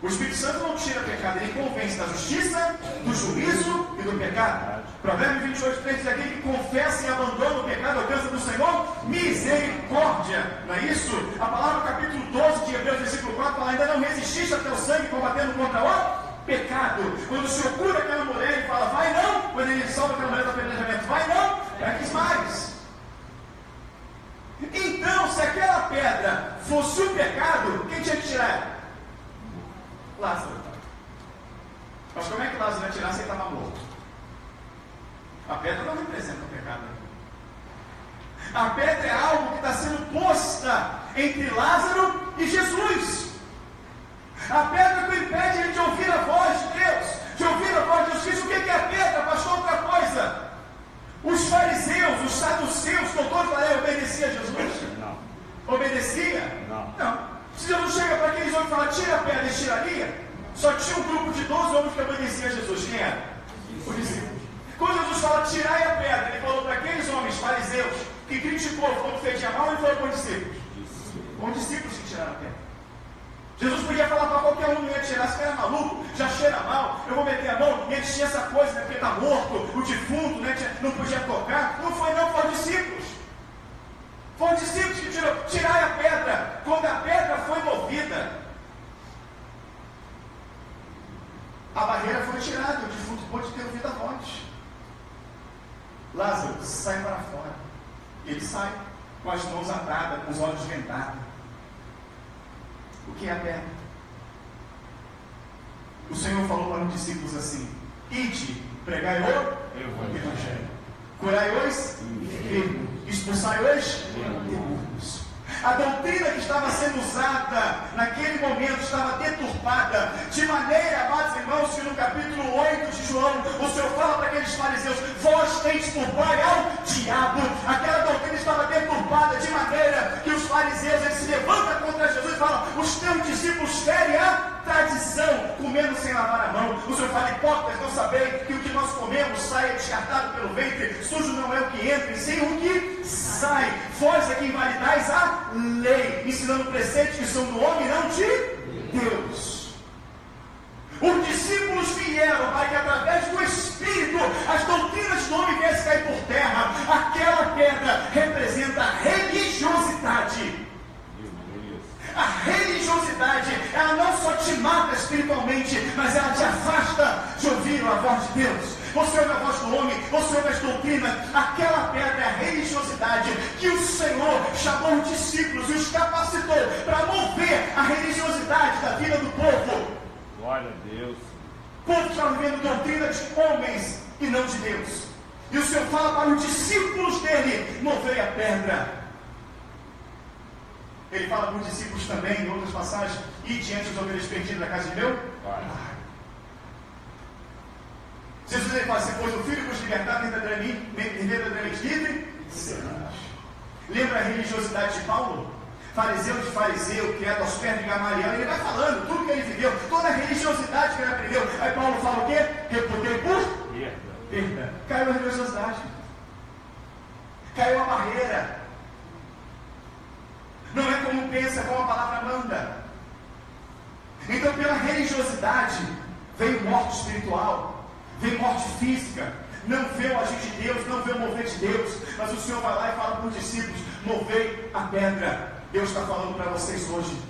O Espírito Santo não tira pecado, ele convence da justiça, do juízo e do pecado. Provérbios 28, 3 diz aqui que confessa e abandona o pecado, alcança do Senhor misericórdia. Não é isso? A palavra, capítulo 12 de Hebreus, versículo 4, fala, ainda não resististe a teu sangue combatendo contra o pecado. Quando o Senhor cura aquela mulher, ele fala, vai não. Quando ele salva aquela mulher do apedrejamento, vai não. Para que mais? Então, se aquela pedra fosse o pecado, quem tinha que tirar? Lázaro. Mas como é que Lázaro ia tirar se ele estava morto? A pedra não representa o pecado. A pedra é algo que está sendo posta entre Lázaro e Jesus. A pedra que impede ele de ouvir a voz de Deus, de ouvir a voz de Jesus Cristo. O que é a pedra, pastor? Outra coisa. Os fariseus, os saduceus, doutores da lei, obedeciam a Jesus? Não. Obedecia? Não. Se Jesus chega para aqueles homens e fala, tira a pedra, eles tiraria? Só tinha um grupo de 12 homens que obedeciam a Jesus. Quem era? Os discípulos. Quando Jesus fala, tirai a pedra, ele falou para aqueles homens fariseus, que criticou quando fedia mal, ele falou para os discípulos. Os discípulos que tiraram a pedra. Jesus podia falar para qualquer um, não ia tirar, esse cara é maluco, já cheira mal, eu vou meter a mão, e eles tinham essa coisa, né, porque está morto, o defunto, né, não podia tocar. Não foi não, foram os discípulos. Foram os discípulos que tiraram a pedra. Quando a pedra foi movida, a barreira foi tirada, o defunto pôde ter ouvido a voz. Lázaro, sai para fora. Ele sai com as mãos atadas, com os olhos vendados. O que é a pedra? O Senhor falou para os discípulos assim: ide, pregai o Evangelho, curai os enfermos, expulsai os demônios. A doutrina que estava sendo usada naquele momento estava deturpada, de maneira, amados irmãos, que no capítulo 8 de João, o Senhor fala para aqueles fariseus: vós tendes por pai ao diabo. Aquela doutrina estava deturpada de maneira que os fariseus eles se levantam contra Jesus e falam: os teus discípulos ferem a tradição, comendo sem lavar a mão. O Senhor fala: hipócritas, não sabeis que o que nós comemos sai descartado pelo ventre, sujo não é o que entra, e sim o que sai. Vós é que invalidais a lei, ensinando preceitos que são do homem e não de Deus. Os discípulos vieram para que através do Espírito as doutrinas do homem viessem cair por terra. Aquela pedra representa a religiosidade. A religiosidade, ela não só te mata espiritualmente, mas ela te afasta de ouvir a voz de Deus. Você ouve a voz do homem, você ouve as doutrinas. Aquela pedra é a religiosidade que o Senhor chamou os discípulos e os capacitou para mover a religiosidade da vida do povo. Glória a Deus. O povo está vivendo doutrina de homens e não de Deus. E o Senhor fala para os discípulos dele: mover a pedra. Ele fala para os discípulos também, em outras passagens: e diante das ovelhas perdidas da casa de meu Pai. Jesus ele fala assim: pois o Filho vos libertar, verdadeiramente livre serás. Lembra a religiosidade de Paulo? Fariseu de fariseu, criado aos pés de Gamaliel. Ele vai falando tudo que ele viveu, toda a religiosidade que ele aprendeu. Aí Paulo fala o quê? Reputei por perda. Caiu a religiosidade, caiu a barreira. Não é como pensa, como a palavra manda. Então, pela religiosidade veio morte espiritual, veio morte física. Não vê o agir de Deus, não vê o mover de Deus. Mas o Senhor vai lá e fala para os discípulos: movei a pedra. Deus está falando para vocês hoje.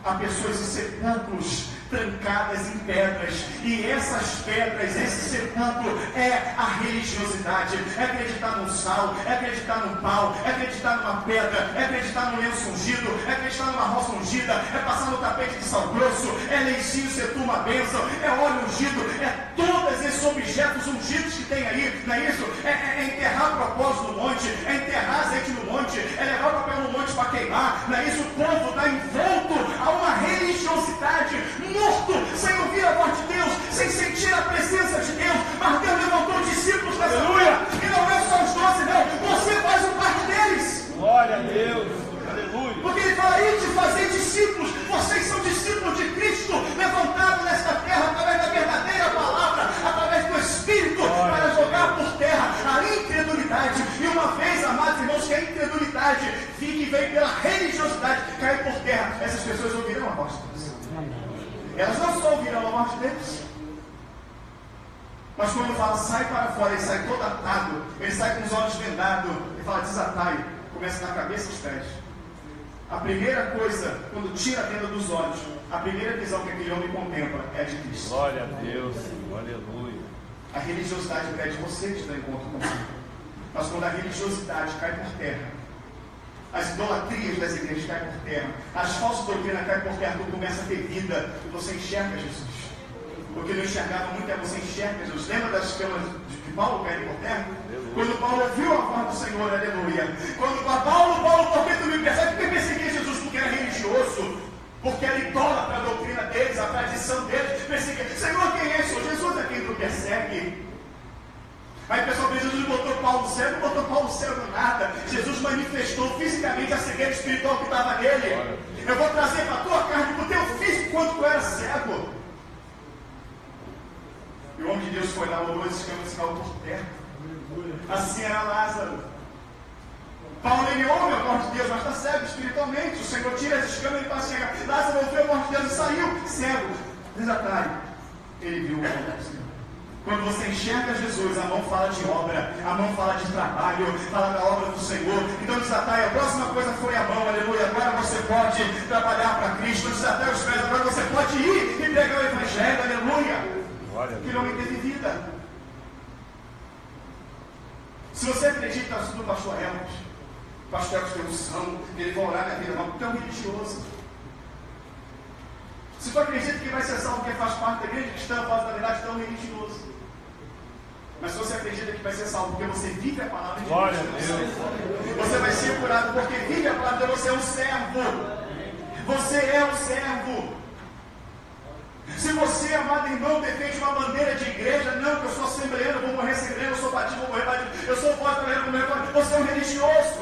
Há pessoas em sepulcros trancadas em pedras, e essas pedras, esse sepulcro é a religiosidade. É acreditar num sal, é acreditar num pau, é acreditar numa pedra, é acreditar no lenço ungido, é acreditar numa roça ungida, é passar no tapete de sal grosso, é lencinho ser uma bênção, é óleo ungido, é todos esses objetos ungidos que tem aí, não é isso? É enterrar propósito no monte, é enterrar azeite no monte, é levar o papel no monte para queimar, não é isso? O povo está envolto a uma religiosidade, morto, sem ouvir a voz de Deus, sem sentir a presença de Deus. Mas Deus levantou discípulos nessa manhã, e não é só os 12, não, você faz parte deles. Glória a Deus, aleluia. Porque ele fala aí de fazer discípulos. Vocês são discípulos de Cristo, levantados nesta terra através da verdadeira palavra, através do Espírito, para jogar por terra a incredulidade. E uma vez, amados irmãos, que a incredulidade fique e vem pela religiosidade cair por terra, essas pessoas ouvirão a voz de Deus. Elas não só ouvirão a voz de Deus, mas quando fala sai para fora, ele sai todo atado, ele sai com os olhos vendados, ele fala desatai, começa na cabeça e os pés. A primeira coisa, quando tira a venda dos olhos, a primeira visão que aquele homem contempla é de Cristo. Glória a Deus, aleluia. A religiosidade impede você de dar encontro com Deus. Mas quando a religiosidade cai por terra, As idolatrias das igrejas caem por terra. As falsas doutrinas caem por terra. Tu começa a ter vida. E você enxerga Jesus. O que não enxergava muito é você enxerga Jesus. Lembra das camas de Paulo caírem por terra? Quando Paulo ouviu a voz do Senhor, aleluia. Quando Paulo, por que tu me persegue? Porque perseguia Jesus porque era religioso. Porque era idólatra a doutrina deles, a tradição deles. Perseguia. Senhor, quem é isso? Jesus é quem tu persegue. Aí o pessoal diz, Jesus botou Paulo no céu, não botou Paulo no céu do nada. Jesus manifestou fisicamente a cegueira espiritual que estava nele. Eu vou trazer para a tua carne, para o teu físico, quando tu era cego. E o homem de Deus foi lá, olhou as escamas e caiu por terra. Assim era Lázaro. Paulo, ele ouve a voz de Deus, mas está cego espiritualmente. O Senhor tira as escamas e ele está cego. Lázaro ouviu a voz de Deus e saiu cego. Desatalho. Ele viu o voz do Senhor. Quando você enxerga Jesus, a mão fala de obra, a mão fala de trabalho, fala da obra do Senhor. Então desatai, a próxima coisa foi a mão, aleluia. Agora você pode trabalhar para Cristo, desatai os pés, agora você pode ir e pregar o Evangelho, aleluia. Aquele homem teve vida. Se você acredita no pastor Helmut, o pastor Helmut tem unção, ele vai orar na vida, não, tu é um religioso. Se tu acredita que vai ser salvo porque faz parte da igreja cristã, faz da verdade, tu é um religioso. Mas se você acredita que vai ser salvo porque você vive a palavra de Deus, você vai ser curado porque vive a palavra de Deus, você é um servo. Você é um servo. Se você, amado irmão, defende uma bandeira de igreja, não, que eu sou assembleano, vou morrer assembleano, eu sou batista, vou morrer batista, eu sou voz para vou morrer voz, você é um religioso.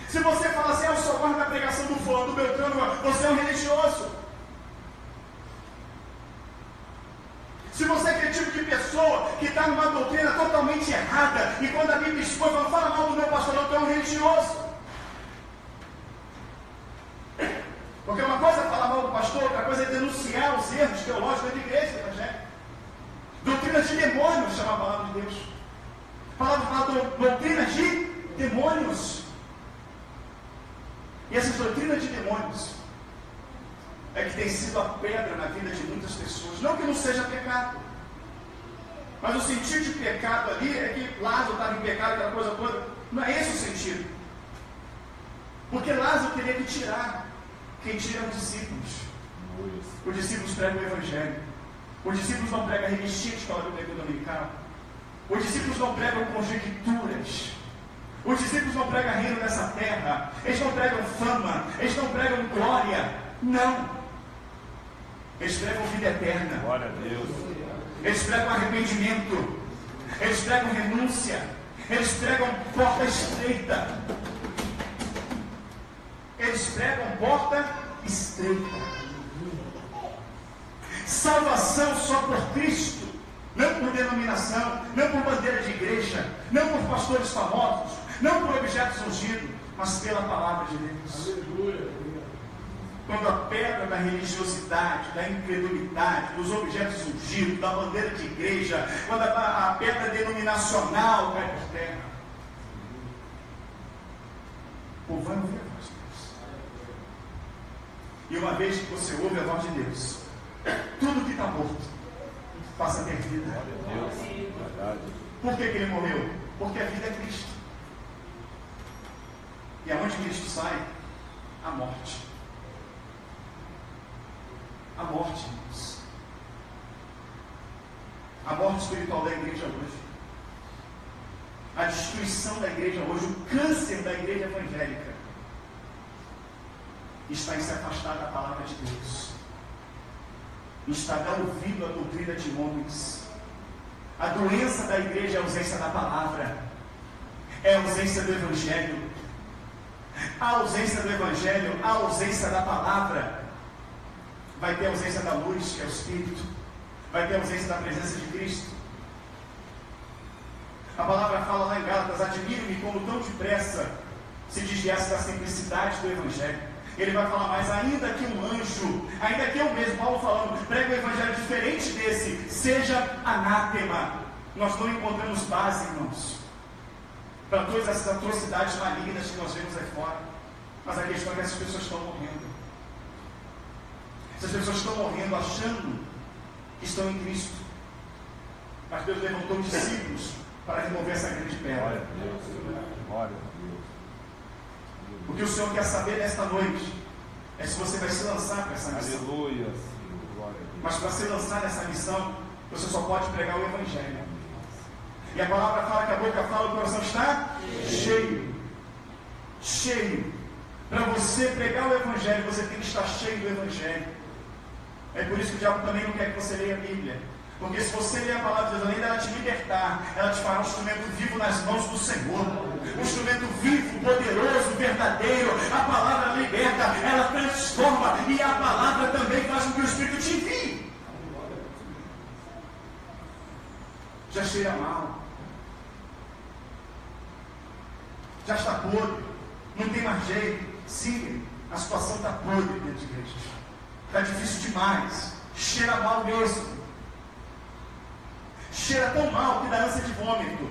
Se você fala assim, eu sou voz da pregação do fulano, do Beltrano, você é um religioso. Se você é aquele tipo de pessoa que está numa doutrina totalmente errada, e quando a Bíblia expõe, fala mal do meu pastor, não, tu é um religioso. Porque uma coisa é falar mal do pastor, outra coisa é denunciar os erros teológicos da igreja evangélica. Doutrinas de demônios, chama a palavra de Deus. A palavra fala doutrinas de demônios. E essas doutrinas de demônios é que tem sido a pedra na vida de muitas pessoas. Não que não seja pecado, mas o sentido de pecado ali é que Lázaro estava em pecado, aquela coisa toda. Não é esse o sentido. Porque Lázaro teria que tirar. Quem tira é os discípulos. Os discípulos pregam o Evangelho. Os discípulos não pregam a revistinha de escola bíblica dominical. Os discípulos não pregam conjecturas. Os discípulos não pregam reino nessa terra. Eles não pregam fama. Eles não pregam glória. Não. Eles pregam vida eterna. Glória a Deus. Eles pregam arrependimento. Eles pregam renúncia. Eles pregam porta estreita. Eles pregam porta estreita. Salvação só por Cristo. Não por denominação, não por bandeira de igreja, não por pastores famosos, não por objetos ungidos, mas pela palavra de Deus. Aleluia. Quando a pedra da religiosidade, da incredulidade, dos objetos ungidos, da bandeira de igreja, quando a pedra denominacional cai por terra, o povo vai ouvir a voz de Deus. E uma vez que você ouve a voz de Deus, tudo que está morto passa a ter vida. Por que ele morreu? Porque a vida é Cristo. E aonde Cristo sai? A morte. A morte, irmãos. A morte espiritual da igreja hoje. A destruição da igreja hoje, o câncer da igreja evangélica está em se afastar da palavra de Deus. Está dar ouvido à doutrina de homens. A doença da igreja é a ausência da palavra, é a ausência do Evangelho. A ausência do Evangelho, a ausência da palavra. Vai ter a ausência da luz, que é o Espírito. Vai ter a ausência da presença de Cristo. A palavra fala lá em Gálatas: admiro-me como tão depressa se desviasse da simplicidade do Evangelho. Ele vai falar mais, ainda que um anjo, ainda que eu mesmo, Paulo falando, prega um evangelho diferente desse, seja anátema. Nós não encontramos base, irmãos, para todas essas atrocidades malignas que nós vemos aí fora. Mas a questão é que essas pessoas estão morrendo. Essas pessoas estão morrendo achando que estão em Cristo. Mas Deus levantou discípulos para remover essa grande pedra. Glória a Deus. Glória a Deus. O que o Senhor quer saber nesta noite é se você vai se lançar para essa missão. Aleluia, Senhor. Glória a Deus. Mas para se lançar nessa missão, você só pode pregar o Evangelho. E a palavra fala que a boca fala, o coração está cheio. Cheio. Para você pregar o Evangelho, você tem que estar cheio do Evangelho. É por isso que o diabo também não quer que você leia a Bíblia. Porque se você ler a palavra de Deus, além dela te libertar, ela te fará um instrumento vivo nas mãos do Senhor. Um instrumento vivo, poderoso, verdadeiro. A palavra liberta, ela transforma. E a palavra também faz com que o Espírito te envie. Já cheira mal. Já está podre. Não tem mais jeito. Sim, a situação está podre dentro de igreja. Está difícil demais. Cheira mal mesmo. Cheira tão mal que dá ânsia de vômito.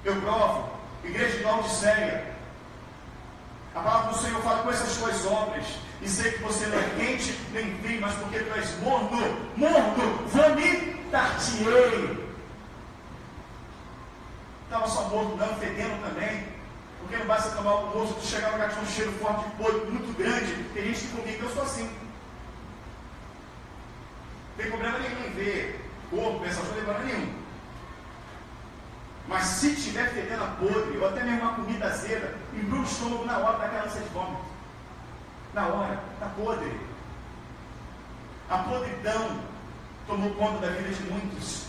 Eu provo, igreja de Laodiceia. A palavra do Senhor fala com essas tuas obras. E sei que você não é quente nem frio, mas porque tu és morno, vomitar-te-ei. Estava só morto, não, fedendo também. Porque não basta tomar o almoço, tu chegar no lugar que tinha um cheiro forte de podre, muito grande. Tem gente que comigo, eu sou assim. Não tem problema nenhum em ver corpo, essas coisas, não tem problema nenhum. Mas se tiver fedendo a podre, ou até mesmo uma comida azeda, embrulha o estômago na hora daquela ânsia de vômito. Na hora, está podre. A podridão tomou conta da vida de muitos.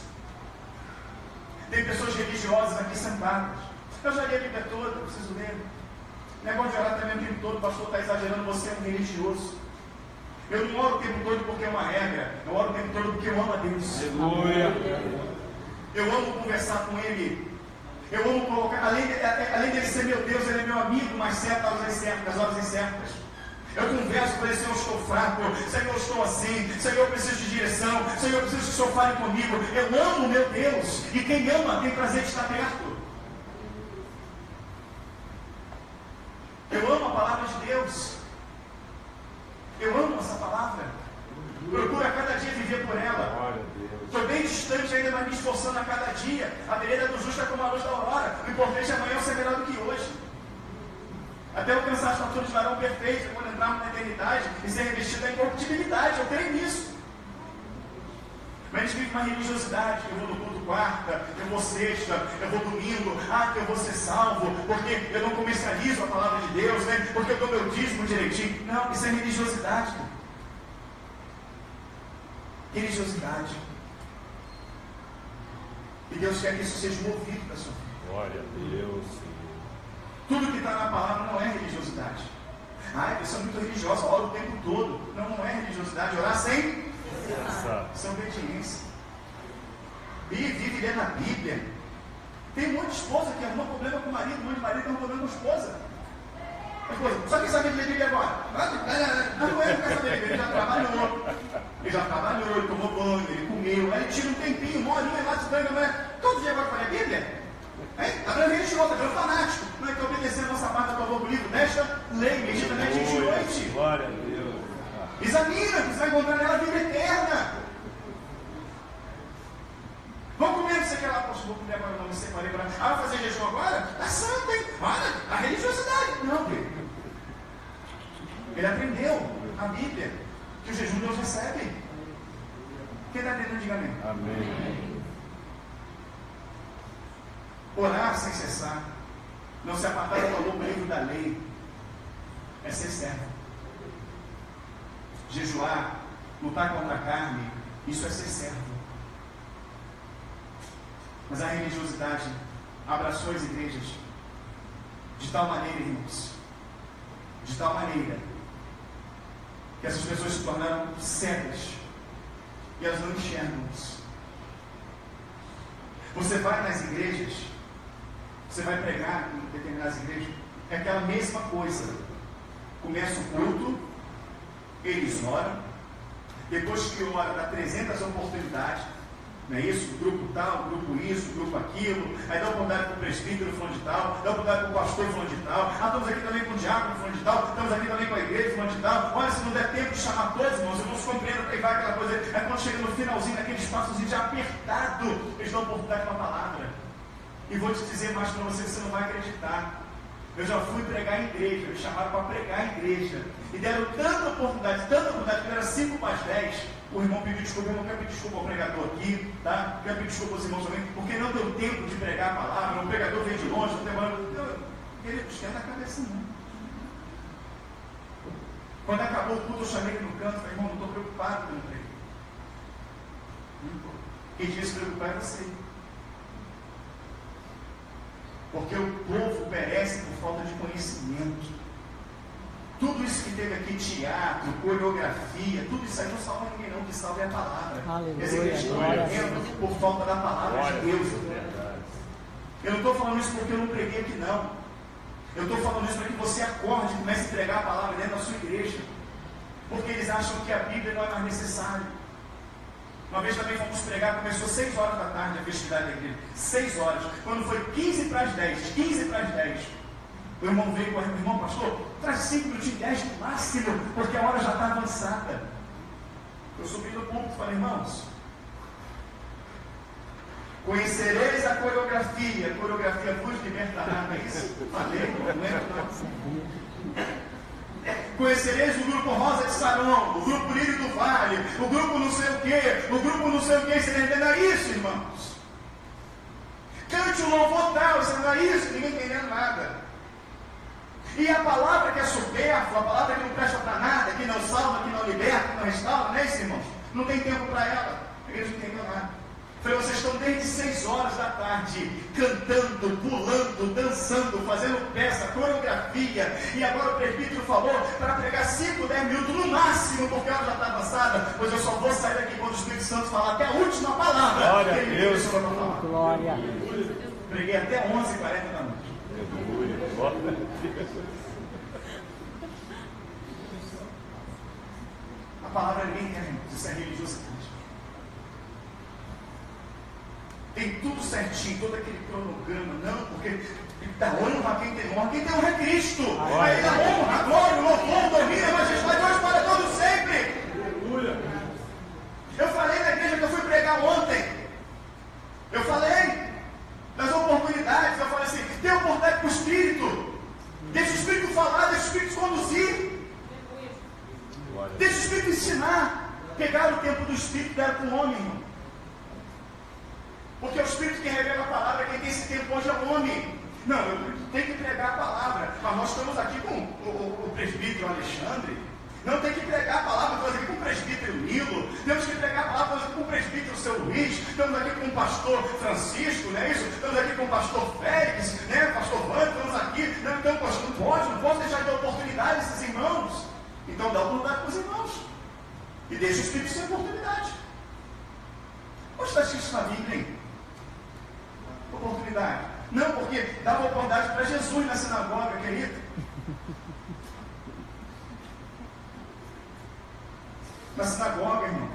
Tem pessoas religiosas aqui sentadas. Eu já li a Bíblia toda, não preciso ler. Negócio de orar também o tempo todo, o pastor está exagerando, você é um religioso. Eu não oro o tempo todo porque é uma regra, eu oro o tempo todo porque eu amo a Deus. Aleluia. Eu amo conversar com Ele. Eu amo colocar, além dele ser meu Deus, Ele é meu amigo, mas certo nas horas incertas. Eu converso com Ele, Senhor, eu estou fraco, Senhor, eu estou assim, Senhor, eu preciso de direção, Senhor, eu preciso que o Senhor fale comigo. Eu amo meu Deus, e quem ama tem prazer de estar perto. Eu amo a palavra de Deus. Eu amo essa palavra. Procuro a cada dia viver por ela. Estou bem distante ainda, mas me esforçando a cada dia. A vereda do justo é como a luz da aurora. O importante é amanhã ser melhor do que hoje. Até alcançar a estatura de varão perfeito, quando entrarmos na eternidade e ser revestido da incorruptibilidade. Eu creio nisso. Mas a gente vive uma religiosidade. Eu vou no culto quarta, eu vou sexta, eu vou domingo. Que eu vou ser salvo, porque eu não comercializo a palavra de Deus, né? Porque eu dou meu dízimo direitinho. Não, isso é religiosidade. Religiosidade. E Deus quer que isso seja movido da sua vida. Glória a Deus. Tudo que está na palavra não é religiosidade. A pessoa é muito religiosa, ora o tempo todo. Não é religiosidade. Orar sem obediência. E vive lendo a Bíblia. Tem um monte de esposa que arruma problema com o marido, um monte de marido que arruma problema com a esposa. Só quem sabe ler Bíblia agora? Não é, não quer saber, ele já trabalhou. Ele tomou banho, ele comeu. Aí ele tira um tempinho, uma horinha lá de banho, não é? Todo dia agora para ler a Bíblia? Está virando religioso, está virando fanático. Não é que obedecendo a nossa parte do novo livro desta lei, meditamente dia e noite. Glória a Deus. Examina, você vai encontrar nela a vida eterna. Vamos comer, você quer lá, poxa, vou comer agora, não me separei para. Vai fazer jejum agora? Tá santo, hein? Olha, a religiosidade. Não, filho. Ele aprendeu a Bíblia, que o jejum Deus recebe. Quem está entendendo, diga amém. Amém. Orar sem cessar, não se apartar do valor do livro da lei, é ser servo. Jejuar, lutar contra a carne, isso é ser servo. Mas a religiosidade abraçou as igrejas de tal maneira, irmãos, de tal maneira, que essas pessoas se tornaram cegas e elas não enxergam isso. Você vai nas igrejas, você vai pregar em determinadas igrejas, é aquela mesma coisa. Começa o culto, eles oram, depois que ora, dá 300 oportunidades, não é isso? Grupo tal, grupo isso, grupo aquilo, aí dá oportunidade para o presbítero fulano de tal, dá oportunidade para o pastor fulano de tal, estamos aqui também com o diácono fulano de tal, estamos aqui também com a igreja fulano de tal. Olha, se não der tempo de chamar todos, irmãos compreendem que vai aquela coisa, é quando chega no finalzinho, naquele espaçozinho de apertado, eles dão oportunidade para a palavra. E vou te dizer mais para você, você não vai acreditar. Eu já fui pregar em igreja, me chamaram para pregar em igreja. E deram tanta oportunidade, que era 5:10. O irmão pediu desculpa, eu não quero pedir desculpa ao pregador aqui, tá? Quero pedir desculpa aos irmãos também, porque não deu tempo de pregar a palavra, o pregador veio de longe, não tem mais. Ele esquenta a cabeça, não. Quando acabou o culto, eu chamei ele no canto e falei, irmão, não estou preocupado com o emprego. Quem devia se preocupar é você. Porque o povo perece por falta de conhecimento. Tudo isso que teve aqui, teatro, coreografia, tudo isso aí não salva ninguém não, o que salva é a palavra. Aleluia, Esse cristão morrendo por falta da palavra de Deus. Eu não estou falando isso porque eu não preguei aqui não. Eu estou falando isso para que você acorde e comece a entregar a palavra dentro da sua igreja. Porque eles acham que a Bíblia não é mais necessária. Uma vez também fomos pregar, começou 6 horas da tarde a festividade da igreja. 6 horas. Quando foi 15:10, o irmão veio com o irmão, pastor, traz 5 minutinhos, 10 no máximo, porque a hora já está avançada. Eu subi do púlpito e falei, irmãos, conhecereis a coreografia vos libertará, não é isso? Falei, não lembro não. Conhecereis o grupo Rosa de Saron, o grupo Lírio do Vale, o grupo não sei o quê, você não entendeu isso, irmãos? Cante um louvor tal, você não é isso, ninguém entendendo nada. E a palavra que é supérflua, a palavra que não presta para nada, que não salva, que não liberta, que não restaura, não é isso, irmãos? Não tem tempo para ela, a igreja não entendeu nada. Falei, vocês estão desde 6 horas da tarde, cantando, pulando, dançando, fazendo peça, coreografia, e agora o presbítero falou para pregar 5, 10 minutos no máximo, porque a hora já está avançada, pois eu só vou sair daqui quando o Espírito Santo falar até a última palavra. Glória a Deus. Glória. Preguei até 11h40 da noite. A palavra ninguém quer, irmãos, isso é religiosidade. Tem tudo certinho, todo aquele cronograma, não, porque dá honra a quem tem honra é Cristo. Aí dá honra, a glória, o louvor, o domínio, a majestade, hoje para todos sempre. Eu falei na igreja que eu fui pregar ontem. Eu falei das oportunidades, eu falei assim, dê oportunidade para o Espírito. Deixa o Espírito falar, deixa o Espírito conduzir. Deixa o Espírito ensinar. Pegaram o tempo do Espírito e deram para o homem, irmão. Porque é o Espírito que revela a palavra, quem tem esse tempo hoje é o homem. Não, eu tenho que pregar a palavra. Mas nós estamos aqui com o presbítero Alexandre. Não tem que pregar a palavra, estamos aqui com o presbítero Nilo. Temos que pregar a palavra, estamos aqui com o presbítero Seu Luís. Estamos aqui com o pastor Francisco, não é isso? Estamos aqui com o pastor Félix, né? Pastor Vando, estamos aqui. Não, então, pastor, não posso deixar de dar oportunidade a esses irmãos. Então dá oportunidade para os irmãos. E deixa o Espírito sem oportunidade. Onde está escrito na Bíblia, hein? Oportunidade. Não, porque dava oportunidade para Jesus na sinagoga, querido. Na sinagoga, irmão,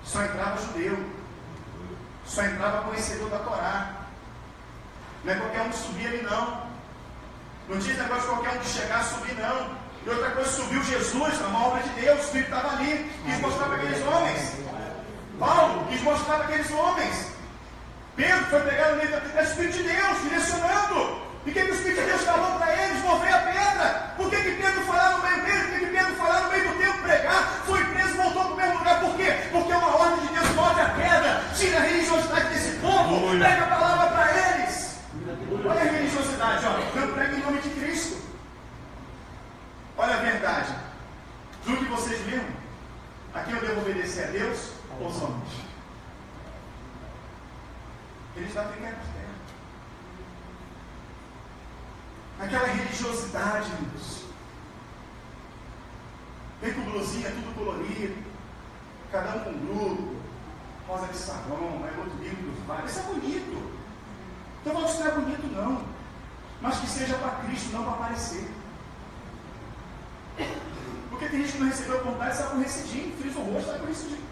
só entrava judeu, só entrava conhecedor da Torá. Não é qualquer um que subia ali, não. Não tinha negócio de qualquer um que chegar a subir, não. E outra coisa, subiu Jesus, uma obra de Deus, o Espírito estava ali, quis mostrar para aqueles homens. Paulo quis mostrar para aqueles homens. Pedro foi pegar no meio do Espírito de Deus, direcionando. E o que o Espírito de Deus falou para eles? Mover a pedra. Por que Pedro foi lá no meio deles? Por que Pedro foi lá no meio do tempo pregar? Foi preso, voltou para o mesmo lugar. Por quê? Porque é uma ordem de Deus, move a pedra. Tira a religiosidade desse povo. Prega a palavra para eles. Olha a religiosidade, ó. Não prega em nome de Cristo. Olha a verdade. Julgue vocês mesmos. A quem eu devo obedecer? A Deus ou aos homens? Eles já têm terra. Aquela religiosidade, irmãos. Vem com blusinha, tudo colorido. Cada um com um grupo. Rosa de Saron, é outro livro do Vale. Isso é bonito. Então não é bonito, não. Mas que seja para Cristo, não para aparecer. Porque tem gente que não recebeu a oportunidade, sai com recidinho, frisa o rosto, sai com recidinho.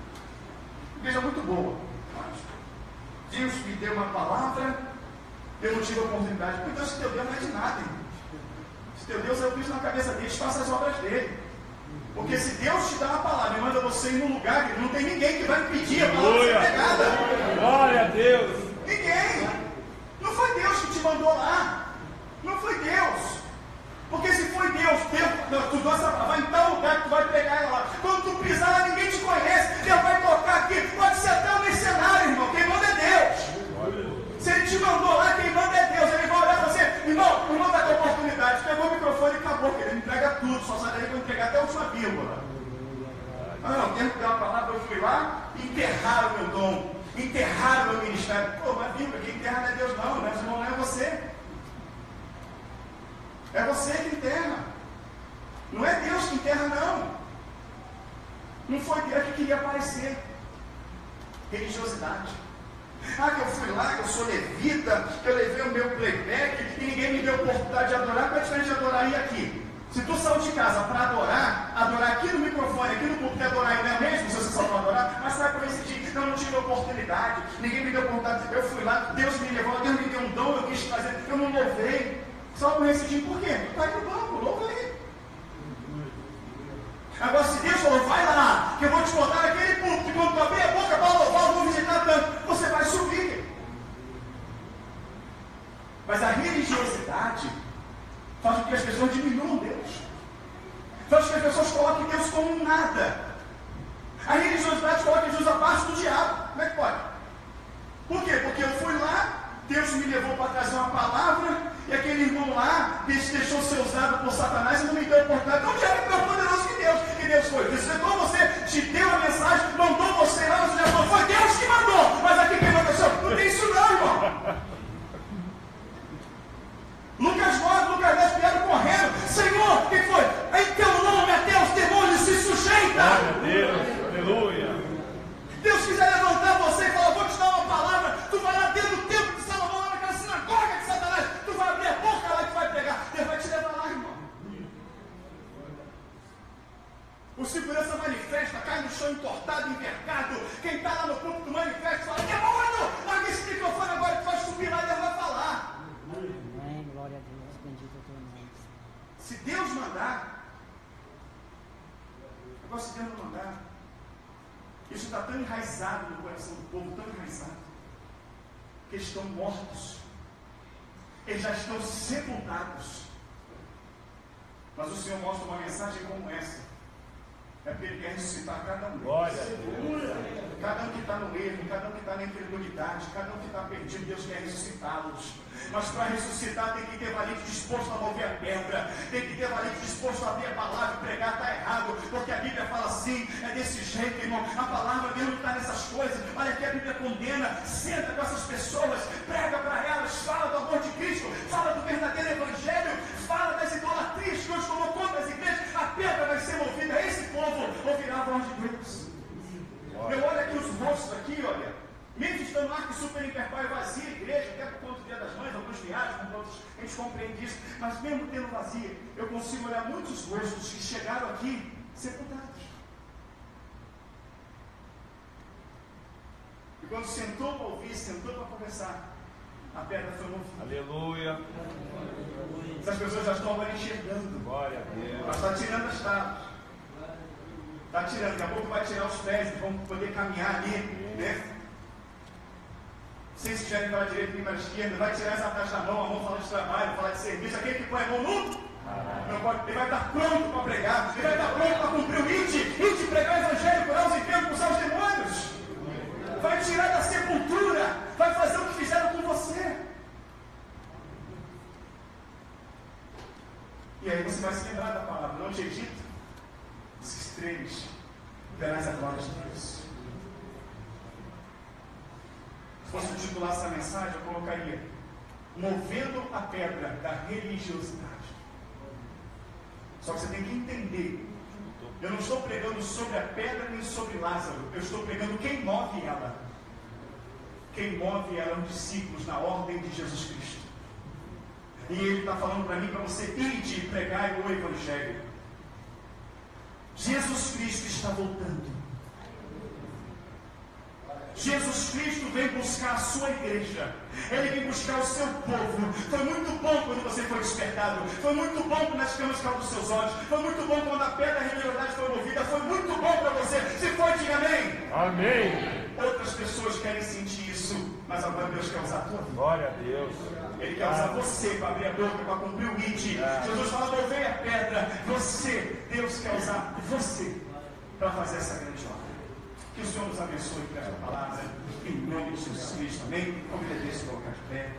Igreja muito boa. Deus me deu uma palavra, eu não tive a oportunidade. Então, se teu Deus não é de nada, irmão. Se teu Deus é o Cristo na cabeça deles, faça as obras dele. Porque se Deus te dá uma palavra e manda você ir num lugar que não tem ninguém que vai impedir a palavra ser pregada. Glória a Deus. Ninguém. Não foi Deus que te mandou lá. Não foi Deus. Não, tu gosta essa palavra, vai em tal lugar que tu vai pregar ela lá. Quando tu pisar lá, ninguém te conhece. Deus vai tocar aqui. Pode ser até um mercenário, irmão. Quem manda é Deus. Se ele te mandou lá, quem manda é Deus. Ele vai olhar pra você, irmão, o irmão tá com oportunidade. Pegou o microfone e acabou, querido. Entrega tudo, só sai daí para entregar até a última vírgula. Não, tempo de dar uma palavra, eu fui lá, enterraram o meu dom, enterraram o meu ministério. Pô, mas vírgula, quem enterra não é Deus não, né? Não é você. É você que enterra. Não é Deus que enterra, não. Não foi Deus que queria aparecer. Religiosidade. Ah, que eu fui lá, que eu sou levita, que eu levei o meu playback e ninguém me deu oportunidade de adorar. Qual é a diferença de adorar aí aqui? Se tu saiu de casa para adorar aqui no microfone, aqui no púlpito, adorar aí não é mesmo, se você só para adorar, mas vai para esse dia, não tive oportunidade, ninguém me deu oportunidade, eu fui lá, Deus me levou, Deus me deu um dom, eu quis fazer, eu não louvei. Só para esse dia, por quê? Tu está aí no banco, louva aí. Agora, se Deus falou, vai lá, que eu vou te botar naquele púlpito, e quando tu abrir a boca para louvar, eu vou visitar tanto, você vai subir. Mas a religiosidade faz com que as pessoas diminuam Deus. Faz com que as pessoas coloquem Deus como um nada. A religiosidade coloca Jesus abaixo do diabo. Como é que pode? Por quê? Porque eu fui lá, Deus me levou para trazer uma palavra, e aquele irmão lá deixou ser usado por Satanás e não me deu oportunidade. Então o diabo é mais poderoso que Deus. Que Deus foi? Visitou você, te deu a mensagem, mandou você lá, você já falou, foi Deus que mandou. Mas aqui quem mandou? Não tem isso não, irmão. Lucas 9, Lucas 10 vieram correndo. Senhor, o que foi? Em teu nome até os demônios se sujeitam. Glória a Deus, aleluia. Deus quiser levantar você e falar, vou te dar uma palavra. Tu vai lá dentro do templo de Salomão, lá naquela sinagoga de Satanás. Tu vai abrir a boca lá que vai pegar. Deus vai te levar lá, irmão. O segurança manifesta, cai no chão entortado, envergado. Quem está lá no púlpito manifesta e fala, demônio, larga esse microfone agora que vai subir lá e Deus vai falar. Glória a Deus, bendito é teu nome. Se Deus mandar, agora se Deus não mandar, isso está tão enraizado no coração do povo, tão enraizado, que eles estão mortos, eles já estão sepultados. Mas o Senhor mostra uma mensagem como essa. É porque Ele quer ressuscitar cada um. Glória a Deus. Cada um que está no erro, cada um que está na incredulidade, cada um que está perdido, Deus quer ressuscitá-los. Mas para ressuscitar tem que ter valente disposto a mover a pedra, tem que ter valente disposto a abrir a palavra e pregar. Está errado, porque a Bíblia fala assim, é desse jeito, irmão. A palavra Deus não está nessas coisas. Olha que a Bíblia condena, senta com essas pessoas, prega para elas, fala do amor de Cristo, fala do verdadeiro Evangelho, fala das idolatrias que hoje tomou conta das igrejas. A pedra vai ser movida, esse povo ouvirá a voz de Deus. Eu olho aqui os rostos aqui, olha. Mesmo estando lá que super hiperpai vazia a igreja, até por conta do Dia das Mães, alguns viagens, a gente compreende isso, mas mesmo tendo vazia, eu consigo olhar muitos rostos que chegaram aqui sepultados. E quando sentou para ouvir, sentou para conversar, a pedra foi movida. Aleluia. Essas pessoas já estão agora enxergando. Glória a Deus. Mas está tirando as tábuas. Está tirando, daqui a pouco vai tirar os pés e vão poder caminhar ali, né? Sem se quiserem para a direita e para a esquerda, vai tirar essa taxa da mão, a mão fala de trabalho, fala de serviço. Aquele que põe a mão no, ele vai estar pronto para pregar, ele vai estar pronto para cumprir o ide pregar o evangelho, curar os enfermos, expulsar os demônios. Vai tirar da sepultura, vai fazer o que fizeram com você. E aí você vai se lembrar da palavra, não te Egito? Esses três, verás a glória de Deus. Se fosse titular essa mensagem, eu colocaria movendo a pedra da religiosidade. Só que você tem que entender, eu não estou pregando sobre a pedra nem sobre Lázaro, eu estou pregando quem move ela. Quem move ela é os discípulos na ordem de Jesus Cristo. E Ele está falando para mim, para você, ide e pregai o Evangelho. Jesus Cristo está voltando. Jesus Cristo vem buscar a sua igreja. Ele vem buscar o seu povo. Foi muito bom quando você foi despertado. Foi muito bom quando as camas caíram dos seus olhos. Foi muito bom quando a pedra da religiosidade foi movida. Foi muito bom para você. Se foi, diga amém. Amém. Outras pessoas querem sentir isso, mas agora Deus quer usar a tua vida. Glória a Deus. Ele quer usar você para abrir a boca, para cumprir o ide. Jesus fala, movei a pedra. Você usar você para fazer essa grande obra. Que o Senhor nos abençoe com essa palavra, em nome de Jesus Cristo, amém? Convido a Deus a se colocar de pé.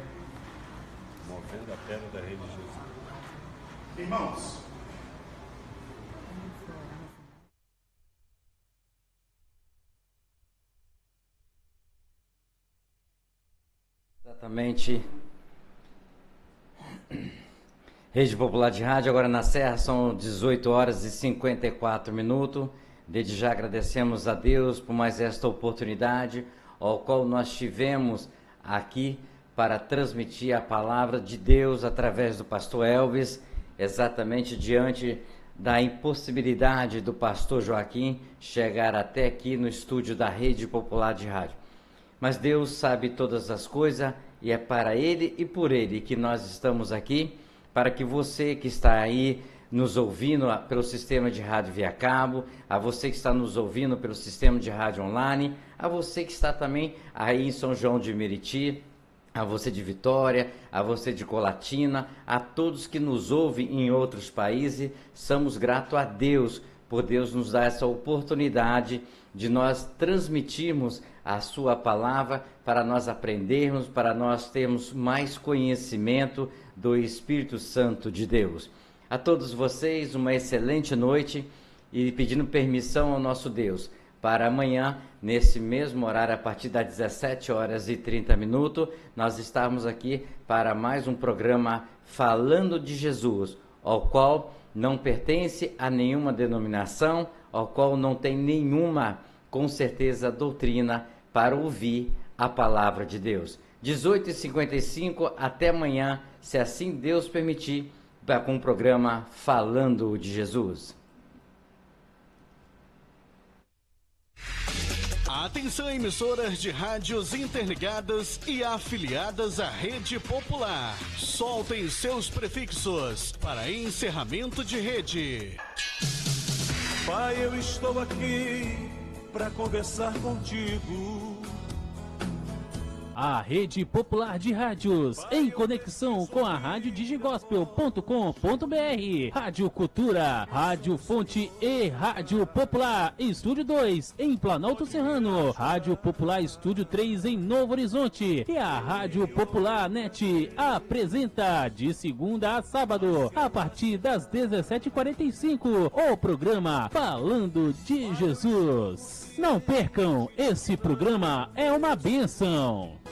Movendo a pedra da rede de Jesus. Irmãos, exatamente. Rede Popular de Rádio, agora na Serra, são 18 horas e 54 minutos. Desde já agradecemos a Deus por mais esta oportunidade, ao qual nós tivemos aqui para transmitir a palavra de Deus através do pastor Elvis, exatamente diante da impossibilidade do pastor Joaquim chegar até aqui no estúdio da Rede Popular de Rádio. Mas Deus sabe todas as coisas e é para Ele e por Ele que nós estamos aqui, para que você que está aí nos ouvindo pelo sistema de rádio via cabo, a você que está nos ouvindo pelo sistema de rádio online, a você que está também aí em São João de Meriti, a você de Vitória, a você de Colatina, a todos que nos ouvem em outros países, somos gratos a Deus por Deus nos dar essa oportunidade de nós transmitirmos a sua palavra para nós aprendermos, para nós termos mais conhecimento do Espírito Santo de Deus. A todos vocês, uma excelente noite e pedindo permissão ao nosso Deus para amanhã, nesse mesmo horário, a partir das 17 horas e 30 minutos, nós estamos aqui para mais um programa Falando de Jesus, ao qual não pertence a nenhuma denominação, ao qual não tem nenhuma, com certeza, doutrina para ouvir a palavra de Deus. 18h55, até amanhã, se assim Deus permitir, com o programa Falando de Jesus. Atenção, emissoras de rádios interligadas e afiliadas à Rede Popular. Soltem seus prefixos para encerramento de rede. Pai, eu estou aqui para conversar contigo. A Rede Popular de Rádios, em conexão com a Rádio Digigospel.com.br, Rádio Cultura, Rádio Fonte e Rádio Popular, Estúdio 2, em Planalto Serrano, Rádio Popular Estúdio 3, em Novo Horizonte, e a Rádio Popular Net apresenta, de segunda a sábado, a partir das 17h45, o programa Falando de Jesus. Não percam, esse programa é uma bênção.